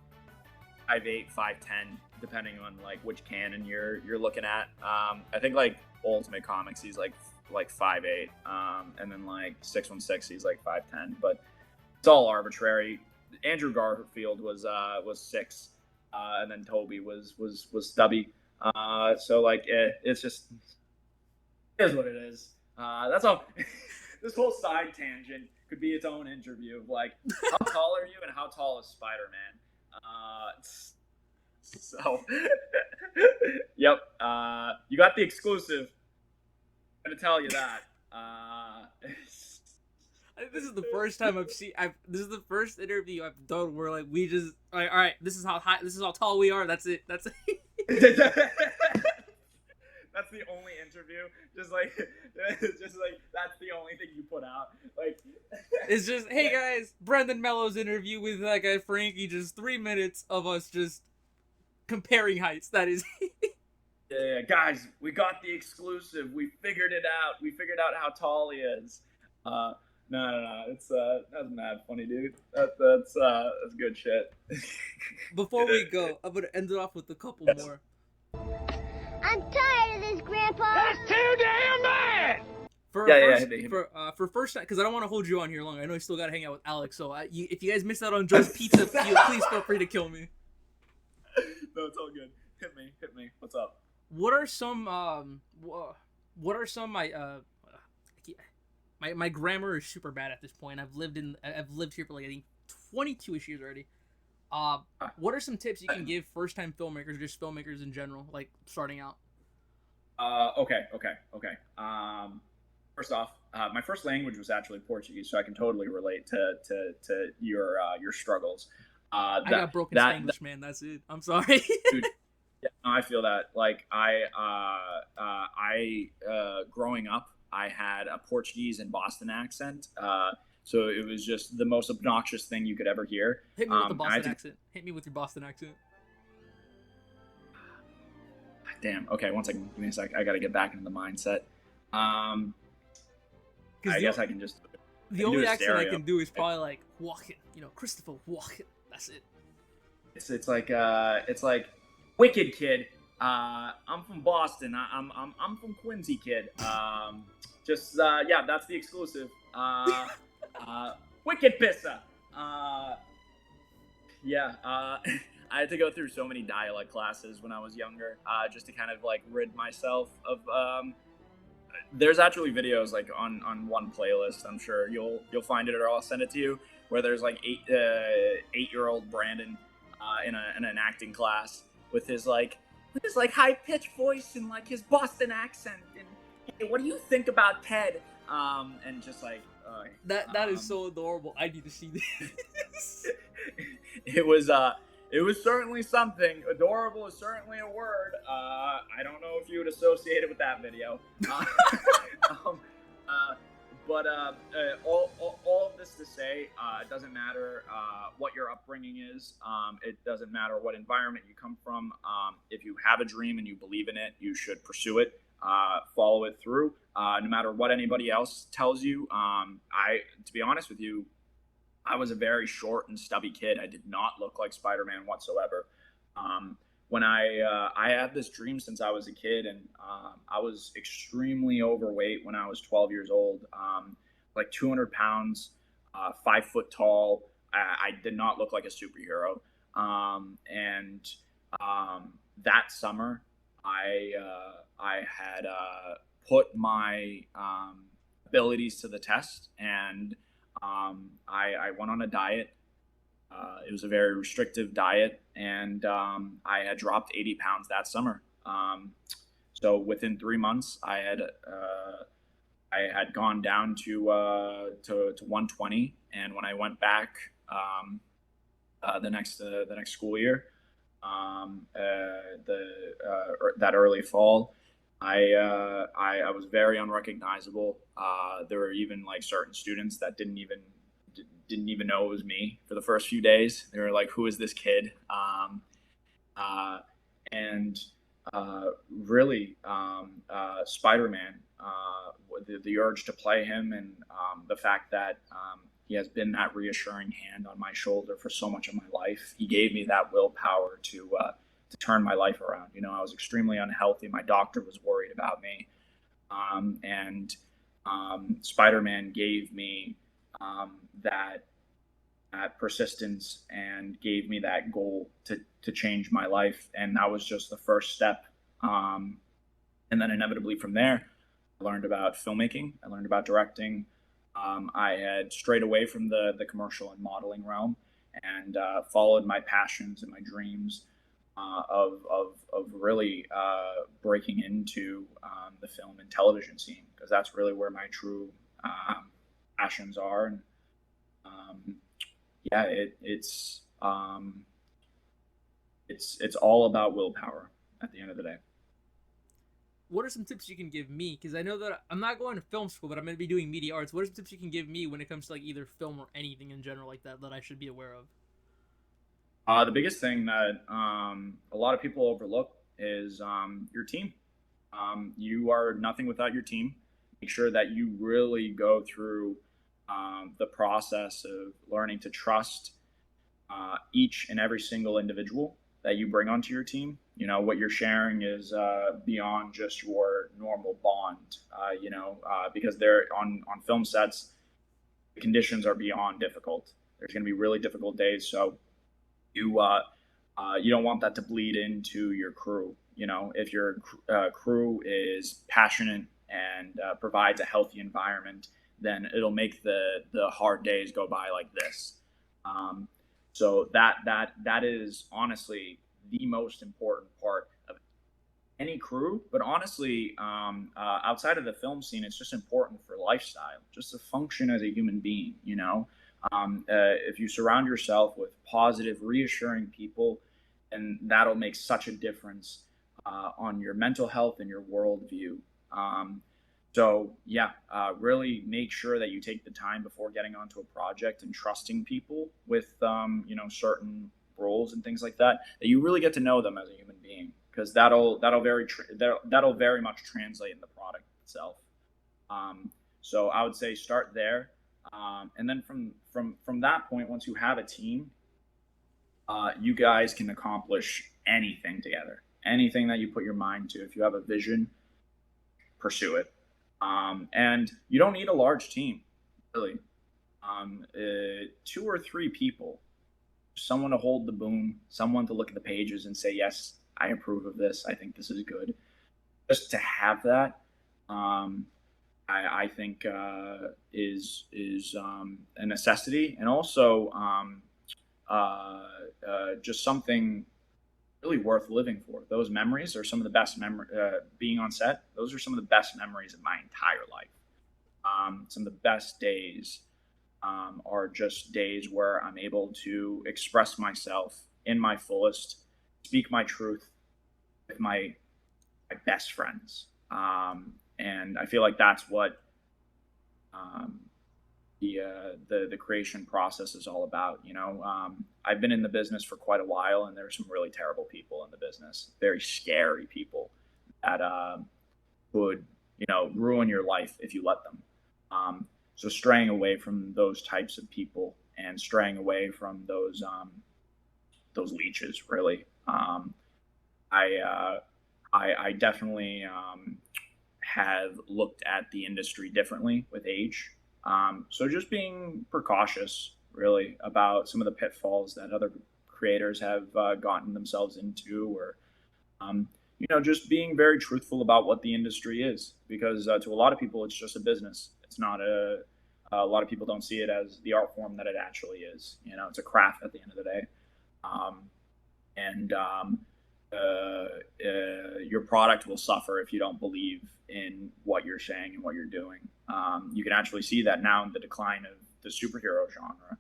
5'8", 5'10", depending on like which canon you're looking at. I think like Ultimate Comics he's like 5'8", and then like 616 he's like 5'10", but it's all arbitrary. Andrew Garfield was 6, and then Toby was stubby. So like it's just. It is what it is. That's all. This whole side tangent could be its own interview of like, how tall are you and how tall is Spider-Man? So, yep. You got the exclusive. I'm gonna tell you that. This is the first time this is the first interview I've done where like we just all right. This is how tall we are. That's it. That's it. That's the only interview. Just like that's the only thing you put out. Like it's just, hey guys, Brendan Melo's interview with that guy Frankie. Just 3 minutes of us just comparing heights. That is. Yeah, guys, we got the exclusive. We figured it out. We figured out how tall he is. No. It's that's mad funny, dude. That's good shit. Before we go, I'm gonna end it off with a couple more. I'm tired of this, Grandpa. That's too damn bad! For first time, because I don't want to hold you on here long. I know you still got to hang out with Alex, so if you guys missed out on Joe's Pizza, please feel free to kill me. No, it's all good. Hit me. What's up? What are some my grammar is super bad at this point. I've lived here for like I think 22ish years already. What are some tips you can give first-time filmmakers, just filmmakers in general, like starting out? Okay. First off, my first language was actually Portuguese, so I can totally relate to your struggles. I got broken Spanish, man. That's it. I'm sorry. Dude, yeah, no, I feel that. Like I growing up, I had a Portuguese and Boston accent. So it was just the most obnoxious thing you could ever hear. Hit me with the Boston accent. Hit me with your Boston accent. Damn. Okay, one second. Give me a sec. I gotta get back into the mindset. I guess I can just. The only accent I can do is probably like Walken. Christopher Walken. That's it. It's like Wicked Kid. I'm from Boston. I'm from Quincy, kid. Yeah, that's the exclusive. Wicked Pissa. I had to go through so many dialect classes when I was younger, just to kind of like rid myself of. There's actually videos like on one playlist. I'm sure you'll find it, or I'll send it to you. Where there's like 8-year-old Brandon in an acting class with his high pitched voice and like his Boston accent. And hey, what do you think about Ted? And just like. That is so adorable. I need to see this. It was certainly something. Adorable is certainly a word. I don't know if you would associate it with that video. But all of this to say, it doesn't matter what your upbringing is. It doesn't matter what environment you come from. If you have a dream and you believe in it, you should pursue it. Follow it through, no matter what anybody else tells you. To be honest with you, I was a very short and stubby kid. I did not look like Spider-Man whatsoever. When I had this dream since I was a kid, and I was extremely overweight when I was 12 years old, like 200 pounds, 5 foot tall. I did not look like a superhero. And that summer, I had put my abilities to the test, and I went on a diet. It was a very restrictive diet, and I had dropped 80 pounds that summer. So within 3 months, I had gone down to 120, and when I went back the next school year, that early fall, I was very unrecognizable. There were even like certain students that didn't even know it was me for the first few days. They were like, "Who is this kid?" And really, Spider-Man, the urge to play him, and the fact that he has been that reassuring hand on my shoulder for so much of my life. He gave me that willpower to turn my life around. You know, I was extremely unhealthy. My doctor was worried about me, and Spider-Man gave me that persistence and gave me that goal to change my life. And that was just the first step. And then inevitably from there, I learned about filmmaking. I learned about directing. I had strayed away from the commercial and modeling realm, and followed my passions and my dreams of really breaking into the film and television scene, because that's really where my true passions are. And yeah, it's all about willpower at the end of the day. What are some tips you can give me? Because I know that I'm not going to film school, but I'm going to be doing media arts. What are some tips you can give me when it comes to like either film or anything in general like that I should be aware of? The biggest thing that a lot of people overlook is your team. You are nothing without your team. Make sure that you really go through the process of learning to trust each and every single individual that you bring onto your team. You know, what you're sharing is beyond just your normal bond, because they're on film sets, the conditions are beyond difficult. There's going to be really difficult days. So you don't want that to bleed into your crew. You know, if your crew is passionate and provides a healthy environment, then it'll make the hard days go by like this. So that is honestly the most important part of any crew. But honestly, outside of the film scene, it's just important for lifestyle, just to function as a human being. You know, if you surround yourself with positive, reassuring people, and that'll make such a difference on your mental health and your worldview. So yeah, really make sure that you take the time before getting onto a project and trusting people with certain roles and things like that you really get to know them as a human being, because that'll very much translate in the product itself. So I would say start there, and then from that point, once you have a team, you guys can accomplish anything together. Anything that you put your mind to. If you have a vision, pursue it. And you don't need a large team, really. 2 or 3 people, someone to hold the boom, someone to look at the pages and say, yes, I approve of this. I think this is good. Just to have that, I think is a necessity, and also just something really worth living for. Those memories are some of the best being on set. Those are some of the best memories of my entire life. Some of the best days are just days where I'm able to express myself in my fullest, speak my truth with my best friends. And I feel like that's what the creation process is all about. You know, I've been in the business for quite a while, and there's some really terrible people in the business, very scary people that would, ruin your life if you let them. So straying away from those types of people and straying away from those leeches, really. I definitely have looked at the industry differently with age. So just being precautious, really, about some of the pitfalls that other creators have gotten themselves into, or just being very truthful about what the industry is, because to a lot of people, it's just a business. It's not a A lot of people don't see it as the art form that it actually is. It's a craft at the end of the day. Your product will suffer if you don't believe in what you're saying and what you're doing. You can actually see that now in the decline of the superhero genre.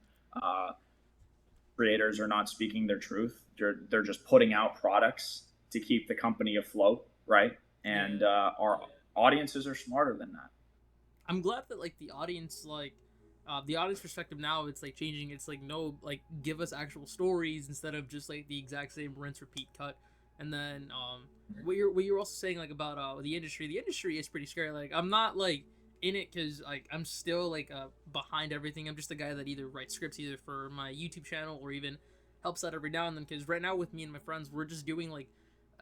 Creators are not speaking their truth. They're just putting out products to keep the company afloat, right? And our audiences are smarter than that. I'm glad that like the audience perspective now, it's like changing. It's like, no, like give us actual stories instead of just like the exact same rinse repeat cut. And then what you're also saying like about the industry is pretty scary. Like I'm not like in it because like I'm still like behind everything. I'm just the guy that either writes scripts either for my YouTube channel or even helps out every now and then, because right now with me and my friends we're just doing like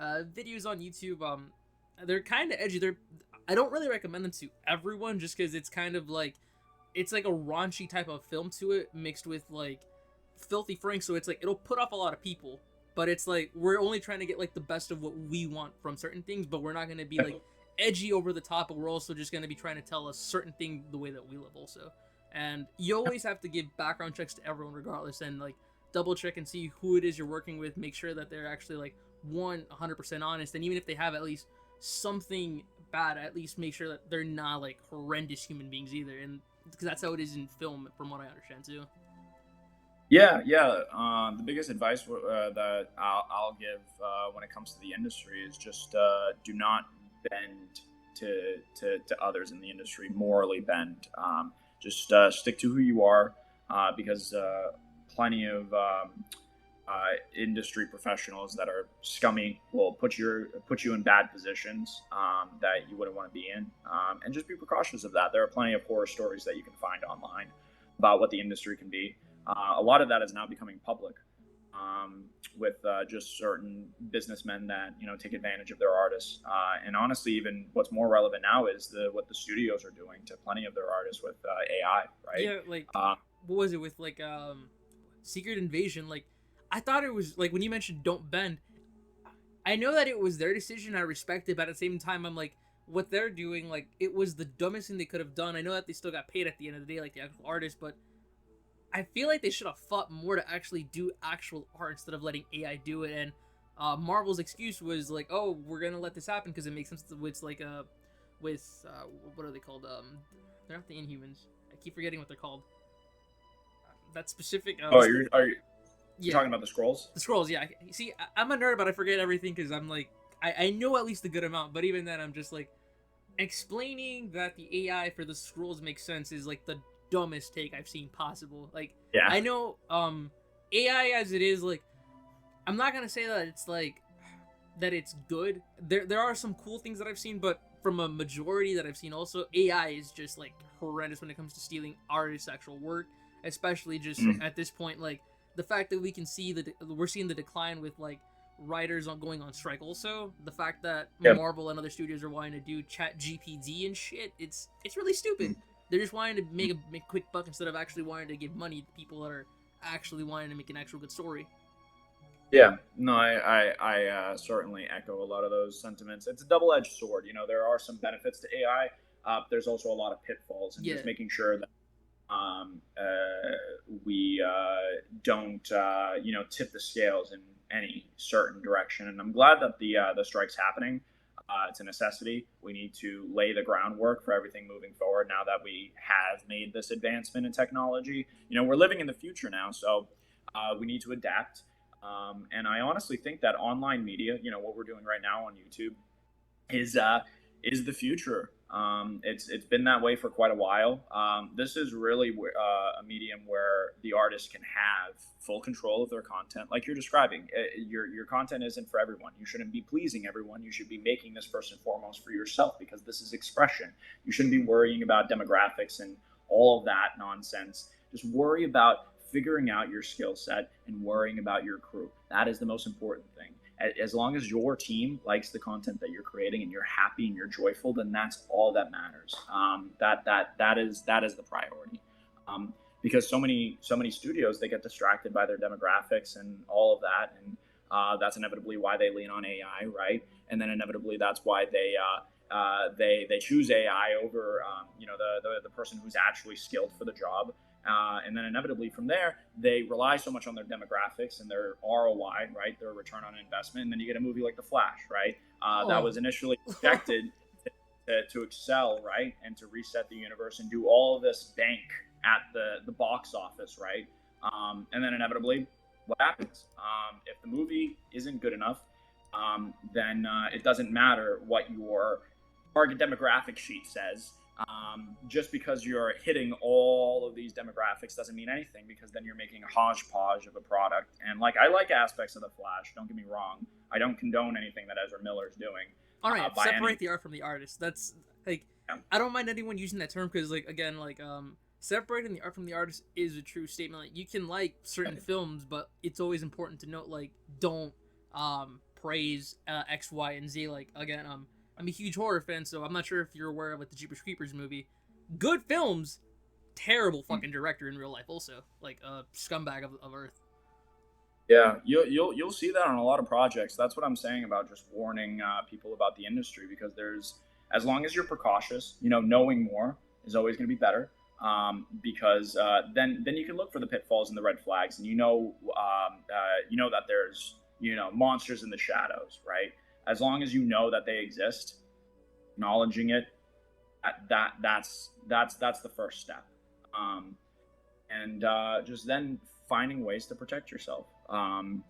videos on YouTube. They're kind of edgy. I don't really recommend them to everyone just because it's kind of like it's like a raunchy type of film to it mixed with like filthy frank, so it's like it'll put off a lot of people, but it's like we're only trying to get like the best of what we want from certain things, but we're not going to be like edgy over the top, but we're also just going to be trying to tell a certain thing the way that we live also. And you always have to give background checks to everyone regardless, and like double check and see who it is you're working with, make sure that they're actually like 100% honest, and even if they have at least something bad, at least make sure that they're not like horrendous human beings either, and because that's how it is in film from what I understand too. The biggest advice that I'll give when it comes to the industry is just do not bend to others in the industry, morally bend. Just stick to who you are, because plenty of industry professionals that are scummy will put you in bad positions that you wouldn't want to be in, and just be precautious of that. There are plenty of horror stories that you can find online about what the industry can be. A lot of that is now becoming public, with just certain businessmen that take advantage of their artists. And honestly, even what's more relevant now is what the studios are doing to plenty of their artists with AI, right? Yeah, like what was it with like Secret Invasion? Like I thought it was like when you mentioned don't bend, I know that it was their decision, I respect it, but at the same time I'm like, what they're doing, like it was the dumbest thing they could have done. I know that they still got paid at the end of the day like the actual artists, but I feel like they should have fought more to actually do actual art instead of letting AI do it. And Marvel's excuse was like, oh, we're gonna let this happen because it makes sense with like with what are they called? They're not the Inhumans. I keep forgetting what they're called. That specific are you talking about the Skrulls? The Skrulls, yeah. See, I'm a nerd, but I forget everything because I'm like, I know at least a good amount, but even then, I'm just like, explaining that the AI for the Skrulls makes sense is like the dumbest take I've seen possible. Like, yeah. I know, AI as it is, like, I'm not gonna say that it's like, that it's good. There are some cool things that I've seen, but from a majority that I've seen also, AI is just like horrendous when it comes to stealing artists' actual work, especially just at this point, like, the fact that we can see we're seeing the decline with like writers going on strike. Also, the fact that Marvel and other studios are wanting to do Chat GPT and shit, it's really stupid. They're just wanting to make a quick buck instead of actually wanting to give money to people that are actually wanting to make an actual good story. Yeah, no, I certainly echo a lot of those sentiments. It's a double-edged sword. There are some benefits to AI. There's also a lot of pitfalls, and just making sure that we don't tip the scales in any certain direction. And I'm glad that the strike's happening. It's a necessity. We need to lay the groundwork for everything moving forward now that we have made this advancement in technology. We're living in the future now, so we need to adapt. And I honestly think that online media, what we're doing right now on YouTube, is the future. It's been that way for quite a while. This is really a medium where the artist can have full control of their content, like you're describing. Your content isn't for everyone. You shouldn't be pleasing everyone. You should be making this first and foremost for yourself, because this is expression. You shouldn't be worrying about demographics and all of that nonsense. Just worry about figuring out your skill set and worrying about your crew. That is the most important thing. As long as your team likes the content that you're creating and you're happy and you're joyful, then that's all that matters. That is the priority. Because so many studios, they get distracted by their demographics and all of that, and that's inevitably why they lean on AI, right? And then inevitably that's why they they choose AI over the person who's actually skilled for the job. And then inevitably from there, they rely so much on their demographics and their ROI, right? Their return on investment. And then you get a movie like The Flash, right? That was initially projected to excel, right? And to reset the universe and do all of this bank at the box office, right? And then inevitably, what happens? If the movie isn't good enough, then it doesn't matter what your target demographic sheet says. Just because you're hitting all of these demographics doesn't mean anything, because then you're making a hodgepodge of a product. And like, I like aspects of The Flash, don't get me wrong. I don't condone anything that Ezra Miller's doing. All right, separate the art from the artist. That's like, Yeah. I don't mind anyone using that term, because like, again, like separating the art from the artist is a true statement. Like, you can like certain films, but it's always important to note, like, don't praise X, Y, and Z. Like, again, I'm a huge horror fan, so I'm not sure if you're aware of like the Jeepers Creepers movie. Good films, terrible fucking director in real life. Also, like a scumbag of Earth. Yeah, you'll see that on a lot of projects. That's what I'm saying about just warning people about the industry, because as long as you're precautious, knowing more is always going to be better. Because then you can look for the pitfalls and the red flags, and that there's monsters in the shadows, right? As long as you know that they exist, acknowledging it, that's the first step, and just then finding ways to protect yourself, and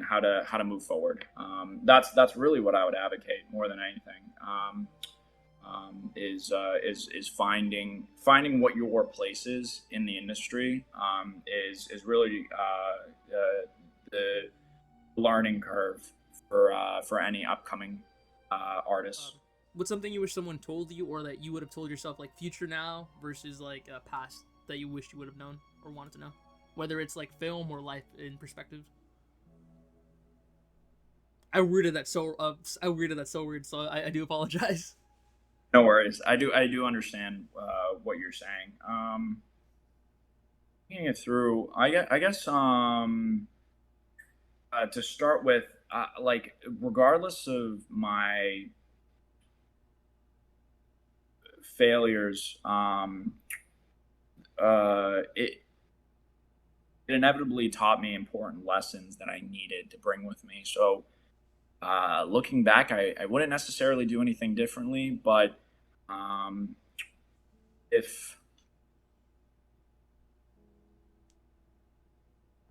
how to move forward. That's really what I would advocate more than anything. Is finding what your place is in the industry, is really the learning curve for any upcoming artists. What's something you wish someone told you, or that you would have told yourself, like future now versus like past, that you wish you would have known or wanted to know, whether it's like film or life in perspective? I worded that so weird, so I do apologize. No worries. I do understand what you're saying. Thinking it through, I guess to start with, like, regardless of my failures, it inevitably taught me important lessons that I needed to bring with me. So looking back, I wouldn't necessarily do anything differently, but if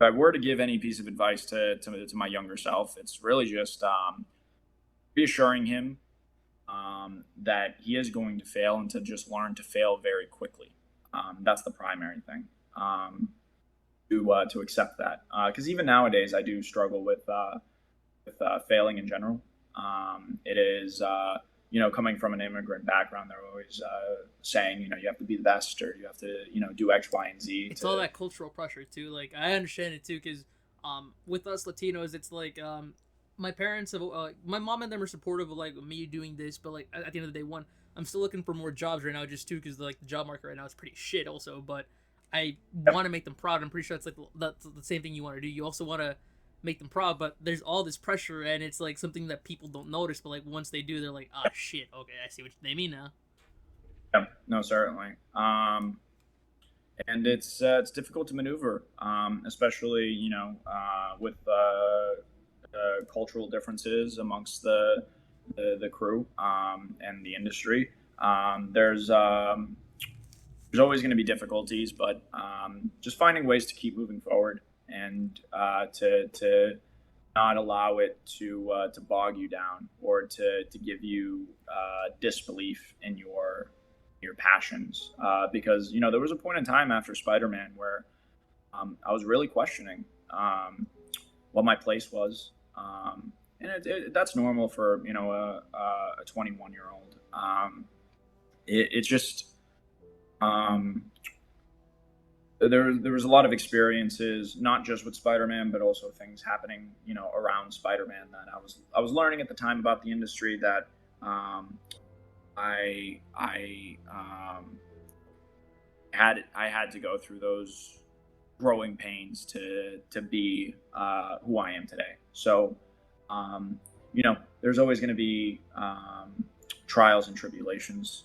I were to give any piece of advice to my younger self, it's really just reassuring him that he is going to fail, and to just learn to fail very quickly. That's the primary thing. To accept that, because even nowadays I do struggle with failing in general. It is coming from an immigrant background, they're always saying you have to be the best, or you have to do X, Y, and Z. It's all that cultural pressure too. Like, I understand it too, because with us Latinos, it's like my parents have my mom and them are supportive of like me doing this, but like at the end of the day, I'm still looking for more jobs right now, just too, because like the job market right now is pretty shit also. But I want to make them proud. I'm pretty sure it's like that's the same thing you want to do. You also want to make them proud, but there's all this pressure, and it's like something that people don't notice, but like once they do, they're like, oh shit, okay, I see what they mean now. Yeah, no, certainly. And it's difficult to maneuver, especially with cultural differences amongst the crew and the industry. There's always going to be difficulties, but just finding ways to keep moving forward, and to not allow it to bog you down, or to give you disbelief in your passions, because there was a point in time after Spider-Man where I was really questioning what my place was, and that's normal for a 21-year-old. It's just there was a lot of experiences, not just with Spider-Man, but also things happening, around Spider-Man, that I was learning at the time about the industry, that I had to go through those growing pains to be who I am today. So, there's always going to be trials and tribulations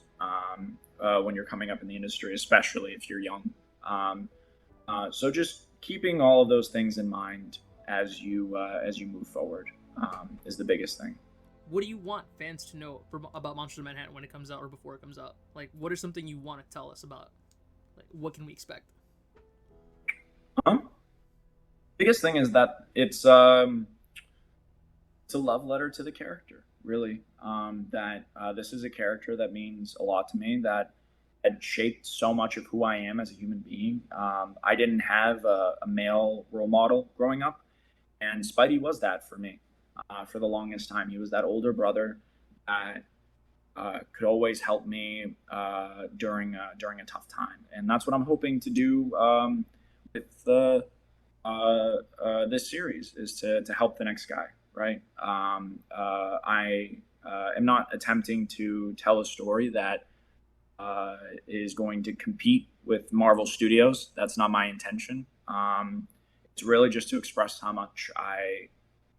when you're coming up in the industry, especially if you're young. So just keeping all of those things in mind as you move forward is the biggest thing. What do you want fans to know about Monsters of Manhattan when it comes out or before it comes out? Like, what is something you want to tell us about? Like, what can we expect? Biggest thing is that it's a love letter to the character, really. That this is a character that means a lot to me, that had shaped so much of who I am as a human being. I didn't have a male role model growing up, and Spidey was that for me. For the longest time, he was that older brother that could always help me during a tough time, and that's what I'm hoping to do with this series, is to help the next guy. Right? I am not attempting to tell a story that is going to compete with Marvel Studios. That's not my intention. It's really just to express how much I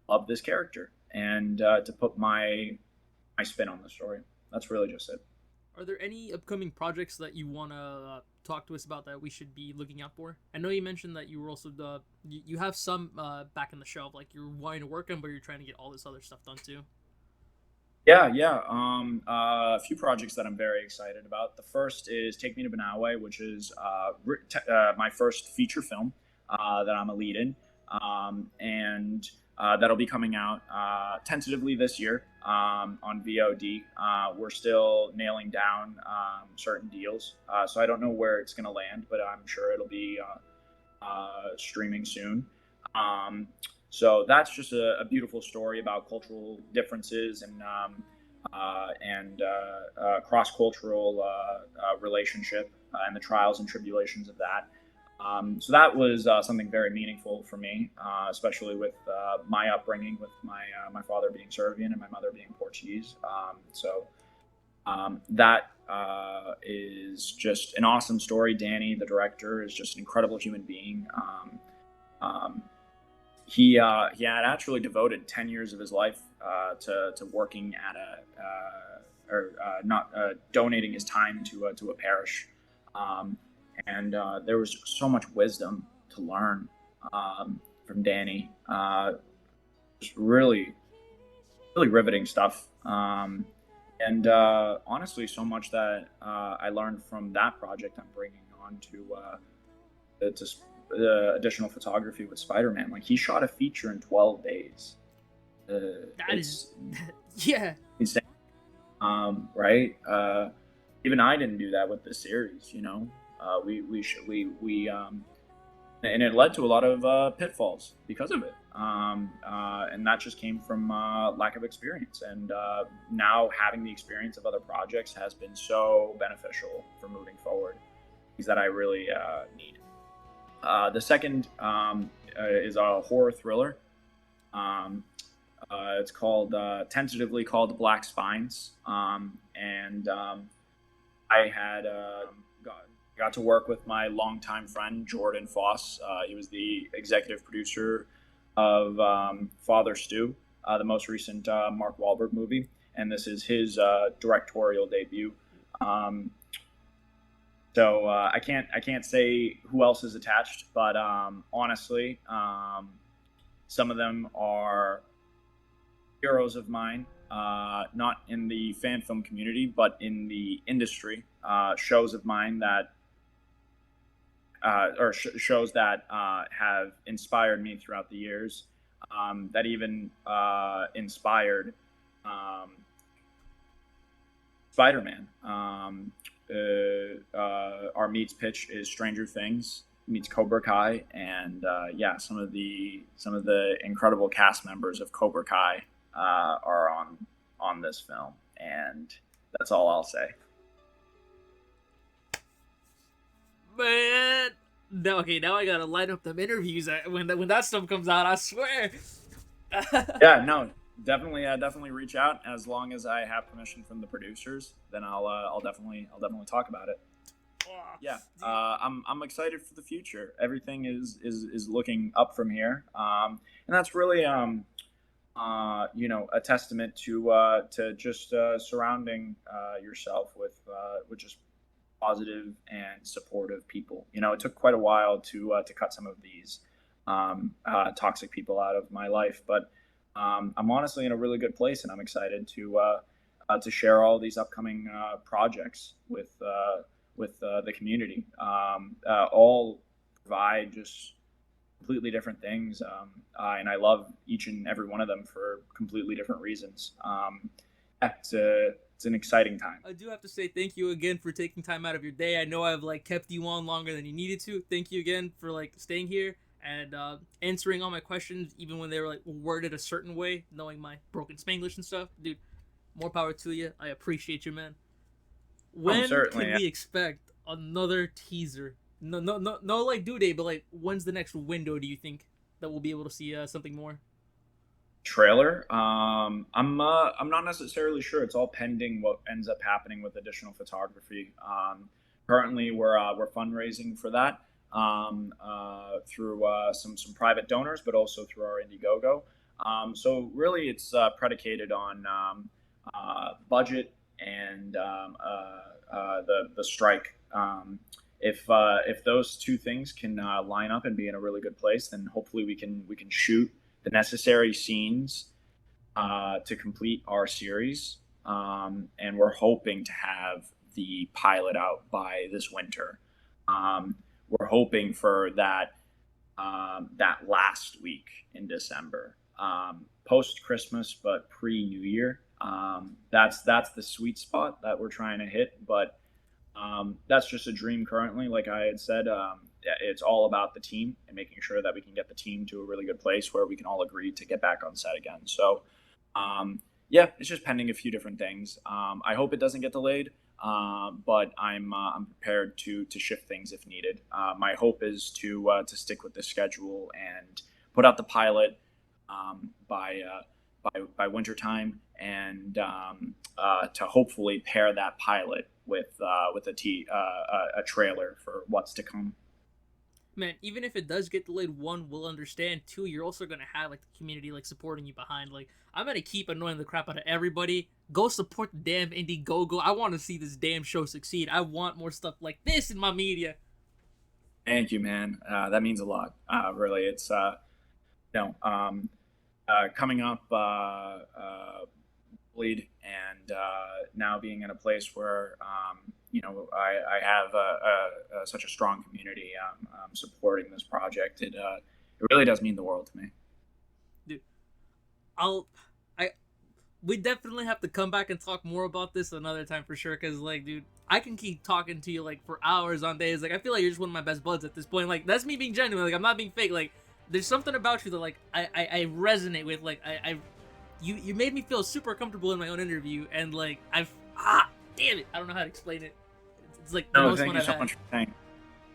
love this character and to put my spin on the story. That's really just it. Are there any upcoming projects that you want to talk to us about that we should be looking out for? I know you mentioned that you were also you have some back in the shelf, like you're wanting to work on, but you're trying to get all this other stuff done too. Yeah. A few projects that I'm very excited about. The first is Take Me to Benawe, which is my first feature film that I'm a lead in, and that'll be coming out tentatively this year on VOD. We're still nailing down certain deals, so I don't know where it's going to land, but I'm sure it'll be streaming soon. So that's just a beautiful story about cultural differences and cross-cultural relationship and the trials and tribulations of that. So that was something very meaningful for me, especially with my upbringing, with my father being Serbian and my mother being Portuguese. So that is just an awesome story. Danny, the director, is just an incredible human being. He had actually devoted 10 years of his life to working at donating his time to a parish. And there was so much wisdom to learn from Danny. Just really, really riveting stuff. And honestly, so much that I learned from that project I'm bringing on to additional photography with Spider-Man. Like, he shot a feature in 12 days. That is, yeah. Insane. Right? Even I didn't do that with this series, you know? And it led to a lot of pitfalls because of it. And that just came from lack of experience. And now having the experience of other projects has been so beneficial for moving forward, things that I really need. The second is a horror thriller. It's tentatively called Black Spines. And I had got to work with my longtime friend, Jordan Foss. He was the executive producer of Father Stu, the most recent Mark Wahlberg movie. And this is his directorial debut. So I can't say who else is attached, but honestly, some of them are heroes of mine, not in the fan film community, but in the industry. Shows of mine that, shows that have inspired me throughout the years, that even inspired Spider-Man. Our meets pitch is Stranger Things meets Cobra Kai, and some of the incredible cast members of Cobra Kai are on this film, and that's all I'll say. Man, now I gotta line up them interviews when that stuff comes out. I swear. Yeah, no, definitely reach out. As long as I have permission from the producers, then I'll definitely talk about it. Yeah, I'm excited for the future. Everything is looking up from here, and that's really a testament to just surrounding yourself with just positive and supportive people. It took quite a while to cut some of these toxic people out of my life, but I'm honestly in a really good place, and I'm excited to share all these upcoming projects with the community. All provide just completely different things, and I love each and every one of them for completely different reasons. It's an exciting time. I do have to say thank you again for taking time out of your day. I know I've kept you on longer than you needed to. Thank you again for staying here and answering all my questions, even when they were worded a certain way, knowing my broken Spanglish and stuff. Dude, more power to you. I appreciate you, man. When can we expect another teaser? No, due date, but when's the next window? Do you think that we'll be able to see something more? Trailer. I'm not necessarily sure. It's all pending what ends up happening with additional photography. Currently, we're fundraising for that through some private donors, but also through our Indiegogo. So really, it's predicated on budget and the strike. If those two things can line up and be in a really good place, then hopefully we can shoot the necessary scenes to complete our series, and we're hoping to have the pilot out by this winter. We're hoping for that last week in December, post Christmas but pre New Year. That's the sweet spot that we're trying to hit, but that's just a dream currently. Like I had said, it's all about the team and making sure that we can get the team to a really good place where we can all agree to get back on set again. So, it's just pending a few different things. I hope it doesn't get delayed, but I'm prepared to shift things if needed. My hope is to stick with the schedule and put out the pilot by winter time, and to hopefully pair that pilot with a trailer for what's to come. Man, even if it does get delayed, one, we'll understand. Two, you're also gonna have the community supporting you behind. I'm gonna keep annoying the crap out of everybody. Go support the damn Indiegogo. I want to see this damn show succeed. I want more stuff like this in my media. Thank you, man. That means a lot. Really, it's coming up, bleed, and now being in a place where I have such a strong community supporting this project. It really does mean the world to me. Dude, we definitely have to come back and talk more about this another time for sure. Cause dude, I can keep talking to you for hours on days. I feel like you're just one of my best buds at this point. That's me being genuine. I'm not being fake. There's something about you that I resonate with. You made me feel super comfortable in my own interview, and damn it, I don't know how to explain it. It's the most thank fun you I've so had. much for saying.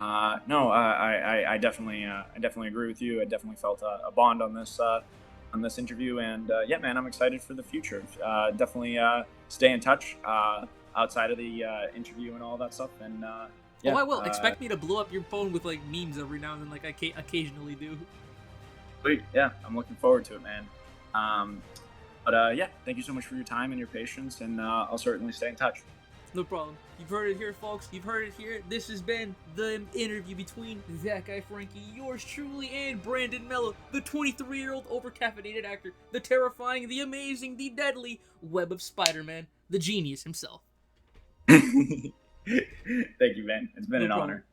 I definitely agree with you. I definitely felt a bond on this interview, and man, I'm excited for the future. Definitely stay in touch outside of the interview and all that stuff, and Oh, I will. Expect me to blow up your phone with memes every now and then, I occasionally do. Sweet, yeah, I'm looking forward to it, man. But thank you so much for your time and your patience, and I'll certainly stay in touch. No problem. You've heard it here, folks. You've heard it here. This has been the interview between that guy Frankie, yours truly, and Brandon Melo, the 23-year-old overcaffeinated actor, the terrifying, the amazing, the deadly Web of Spider-Man, the genius himself. Thank you, man. It's been an honor.